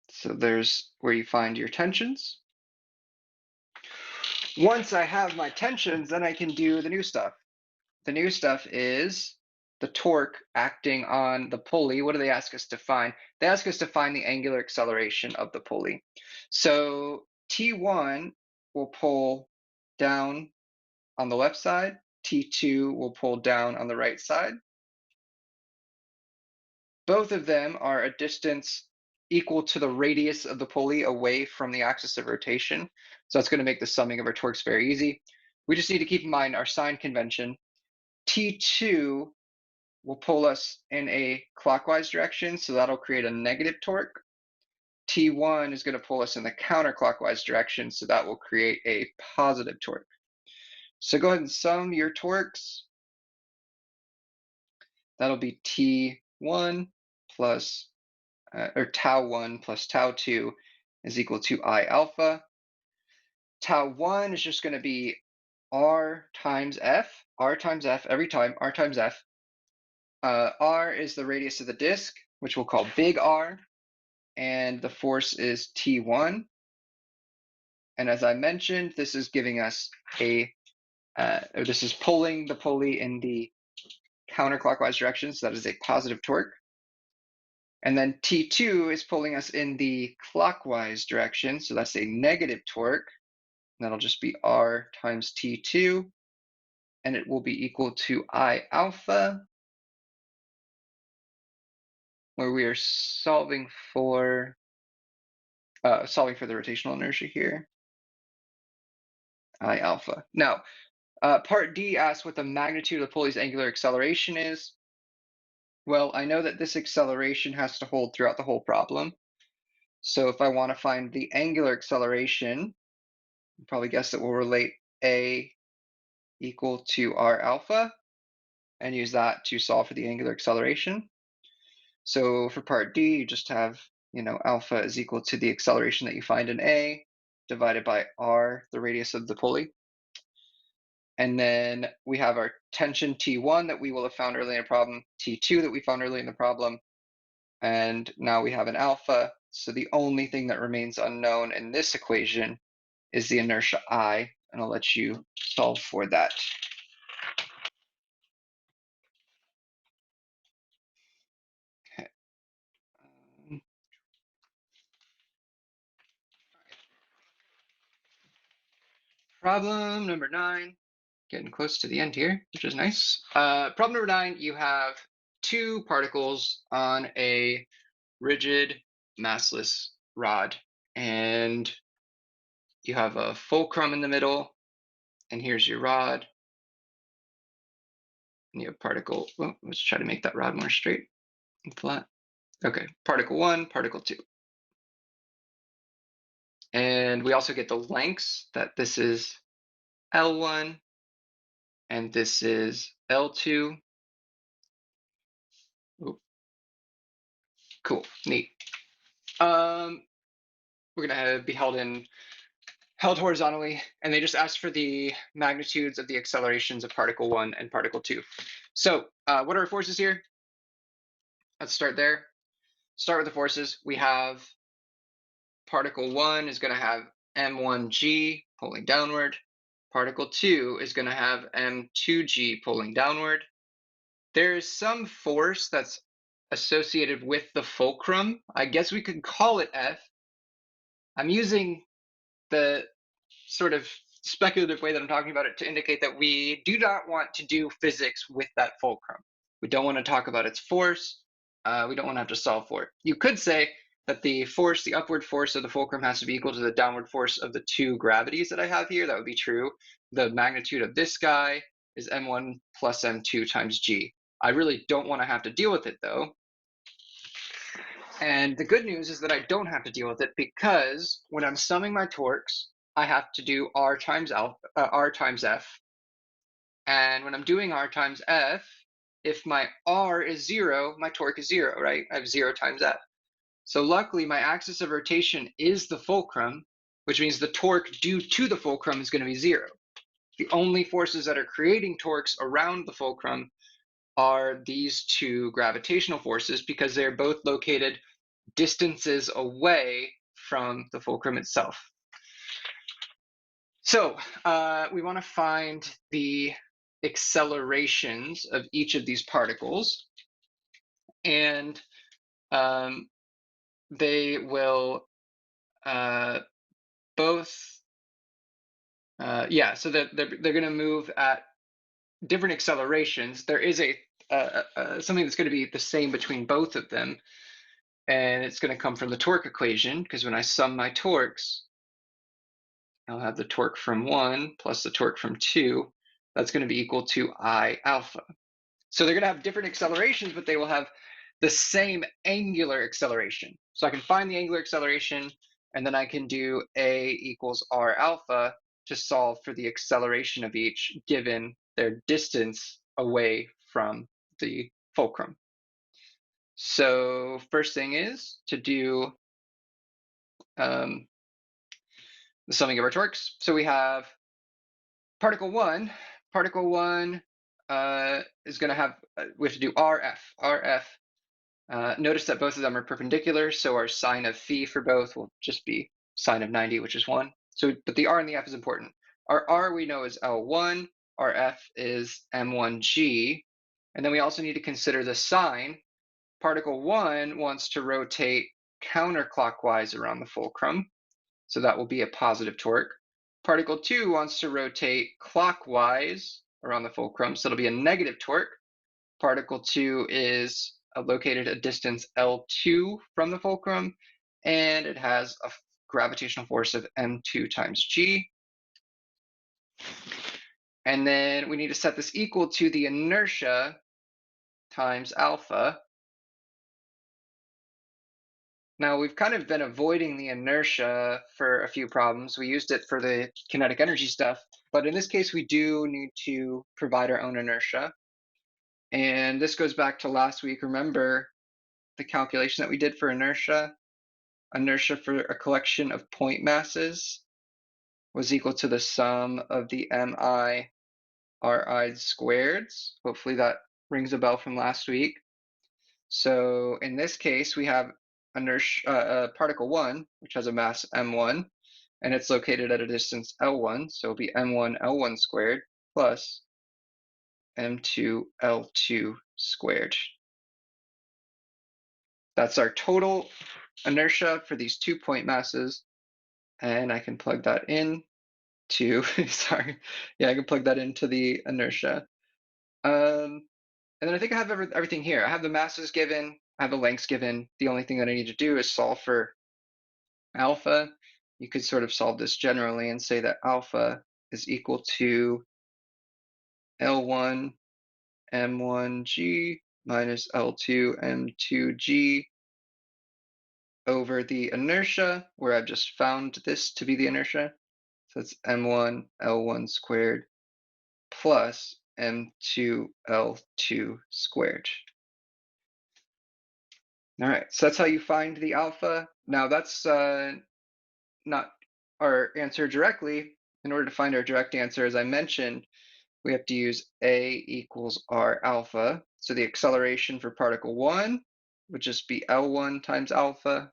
So there's where you find your tensions. Once I have my tensions, then I can do the new stuff. the new stuff is the torque acting on the pulley. What do they ask us to find? They ask us to find the angular acceleration of the pulley. So T1 will pull down on the left side, T2 will pull down on the right side. Both of them are a distance equal to the radius of the pulley away from the axis of rotation. So that's going to make the summing of our torques very easy. We just need to keep in mind our sign convention. T2 will pull us in a clockwise direction, so that'll create a negative torque. T1 is going to pull us in the counterclockwise direction, so that will create a positive torque. So go ahead and sum your torques. That'll be T1 plus, or tau 1 plus tau 2 is equal to I alpha. Tau 1 is just going to be R times F every time, R times F. R is the radius of the disk, which we'll call big R, and the force is T1. And as I mentioned, this is giving us or this is pulling the pulley in the counterclockwise direction, so that is a positive torque. And then T2 is pulling us in the clockwise direction, so that's a negative torque. And that'll just be R times T2, and it will be equal to I alpha, where we are solving for the rotational inertia here. I alpha. Now, part D asks what the magnitude of the pulley's angular acceleration is. Well, I know that this acceleration has to hold throughout the whole problem. So if I want to find the angular acceleration, you probably guess that we'll relate A equal to R alpha and use that to solve for the angular acceleration. So for part D, you just have, alpha is equal to the acceleration that you find in A divided by R, the radius of the pulley. And then we have our tension T1 that we will have found earlier in the problem, T2 that we found earlier in the problem, and now we have an alpha. So the only thing that remains unknown in this equation is the inertia I, and I'll let you solve for that. Okay. Problem number 9. Getting close to the end here, which is nice. Problem number 9, you have two particles on a rigid massless rod, and you have a fulcrum in the middle, and here's your rod, and you have particle, well, let's try to make that rod more straight and flat. Okay, particle 1, particle 2. And we also get the lengths, that this is L1 and this is L2. Ooh. Cool, neat. We're gonna be held horizontally, and they just asked for the magnitudes of the accelerations of particle 1 and particle 2. So what are our forces here? Let's start there. Start with the forces. We have particle 1 is going to have m1g pulling downward. Particle 2 is going to have m2g pulling downward. There is some force that's associated with the fulcrum. I guess we could call it F. I'm using the sort of speculative way that I'm talking about it to indicate that we do not want to do physics with that fulcrum. We don't want to talk about its force. We don't want to have to solve for it. You could say that the force, the upward force of the fulcrum has to be equal to the downward force of the two gravities that I have here. That would be true. The magnitude of this guy is m1 plus m2 times g. I really don't want to have to deal with it though. And the good news is that I don't have to deal with it, because when I'm summing my torques, I have to do R times F. And when I'm doing R times F, if my R is 0, my torque is 0, right? I have 0 times F. So luckily, my axis of rotation is the fulcrum, which means the torque due to the fulcrum is going to be 0. The only forces that are creating torques around the fulcrum are these two gravitational forces, because they're both located distances away from the fulcrum itself. So we want to find the accelerations of each of these particles, and they will both, so they're going to move at different accelerations. There is something that's going to be the same between both of them, and it's going to come from the torque equation, because when I sum my torques, I'll have the torque from 1 plus the torque from 2. That's going to be equal to I alpha. So they're going to have different accelerations, but they will have the same angular acceleration. So I can find the angular acceleration, and then I can do A equals R alpha to solve for the acceleration of each given their distance away from the fulcrum. So first thing is to do the summing of our torques. So we have particle 1. Particle 1 is going to have, we have to do RF. Notice that both of them are perpendicular, so our sine of phi for both will just be sine of 90, which is 1. So, but the R and the F is important. Our R we know is L1, our F is M1G, and then we also need to consider the sign. Particle 1 wants to rotate counterclockwise around the fulcrum, so that will be a positive torque. Particle 2 wants to rotate clockwise around the fulcrum, so it'll be a negative torque. Particle 2 is located at distance L2 from the fulcrum, and it has a gravitational force of M2 times G. And then we need to set this equal to the inertia times alpha. Now, we've kind of been avoiding the inertia for a few problems. We used it for the kinetic energy stuff, but in this case, we do need to provide our own inertia. And this goes back to last week. Remember the calculation that we did for inertia? Inertia for a collection of point masses was equal to the sum of the mi ri squareds. Hopefully that rings a bell from last week. So in this case, we have inertia, particle 1, which has a mass m1, and it's located at a distance L1, so it'll be m1 L1 squared plus m2 L2 squared. That's our total inertia for these 2 point masses, and I can plug that in to, sorry, yeah, I can plug that into the inertia. And then I think I have everything here. I have the masses given, I have the lengths given. The only thing that I need to do is solve for alpha. You could sort of solve this generally and say that alpha is equal to L1 M1G minus L2 M2G over the inertia, where I've just found this to be the inertia. So it's M1 L1 squared plus M2 L2 squared. All right, so that's how you find the alpha. Now that's not our answer directly. In order to find our direct answer, as I mentioned, we have to use A equals R alpha. So the acceleration for particle 1 would just be L1 times alpha,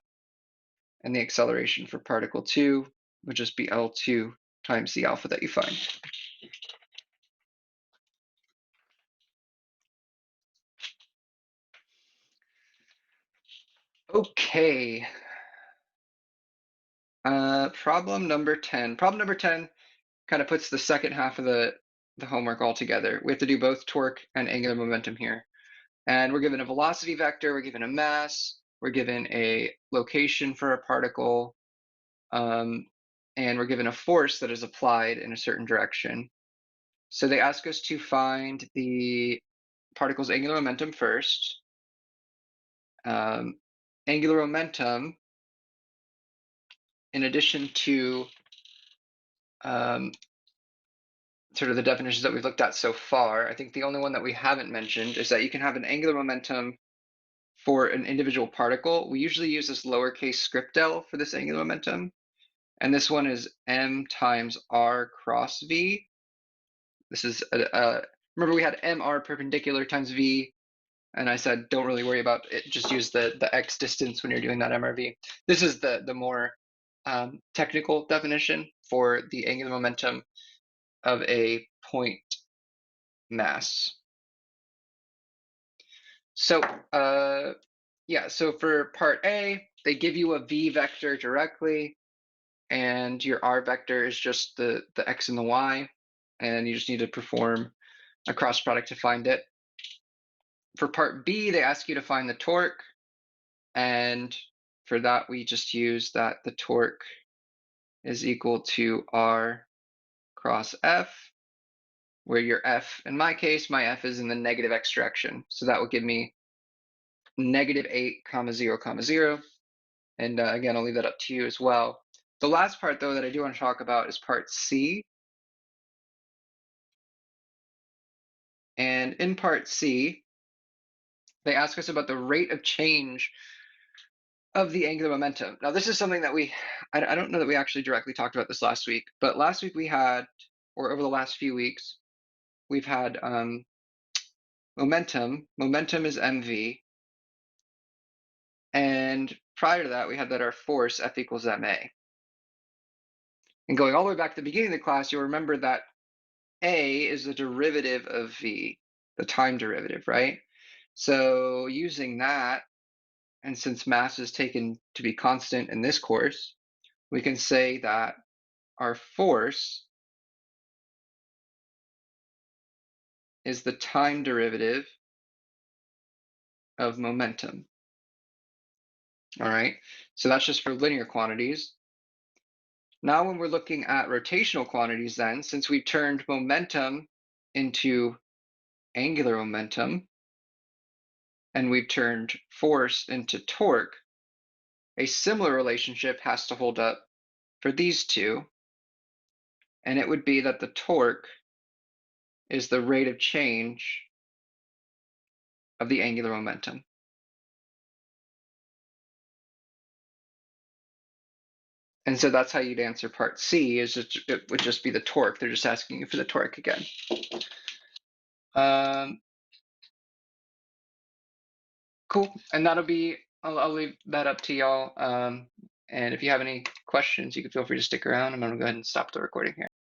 and the acceleration for particle 2 would just be L2 times the alpha that you find. Okay. Problem number 10. Problem number 10 kind of puts the second half of the homework all together. We have to do both torque and angular momentum here. And we're given a velocity vector, we're given a mass, we're given a location for a particle, and we're given a force that is applied in a certain direction. So they ask us to find the particle's angular momentum first. Angular momentum, in addition to sort of the definitions that we've looked at so far, I think the only one that we haven't mentioned is that you can have an angular momentum for an individual particle. We usually use this lowercase script L for this angular momentum. And this one is m times r cross v. This is, remember we had mr perpendicular times v, and I said don't really worry about it, just use the x distance when you're doing that mrv. This is the more technical definition for the angular momentum of a point mass. So yeah, so for part A, they give you a v vector directly, and your r vector is just the x and the y, and you just need to perform a cross product to find it. For part B, they ask you to find the torque, and for that we just use that the torque is equal to r cross f, where your f, in my case, my f is in the negative x direction, so that will give me -8, 0, 0. And again, I'll leave that up to you as well. The last part, though, that I do want to talk about is part C. And in part C, they ask us about the rate of change of the angular momentum. Now, this is something that I don't know that we actually directly talked about this last week, but last week we had, or over the last few weeks, we've had momentum. Momentum is mv. And prior to that, we had that our force, F equals ma. And going all the way back to the beginning of the class, you'll remember that a is the derivative of v, the time derivative, right? So using that, and since mass is taken to be constant in this course, we can say that our force is the time derivative of momentum. All right, so that's just for linear quantities. Now when we're looking at rotational quantities then, since we turned momentum into angular momentum, and we've turned force into torque, a similar relationship has to hold up for these two, and it would be that the torque is the rate of change of the angular momentum. And so that's how you'd answer part C, is it would just be the torque. They're just asking you for the torque again. Cool, and that'll be, I'll leave that up to y'all. And if you have any questions, you can feel free to stick around. I'm gonna go ahead and stop the recording here.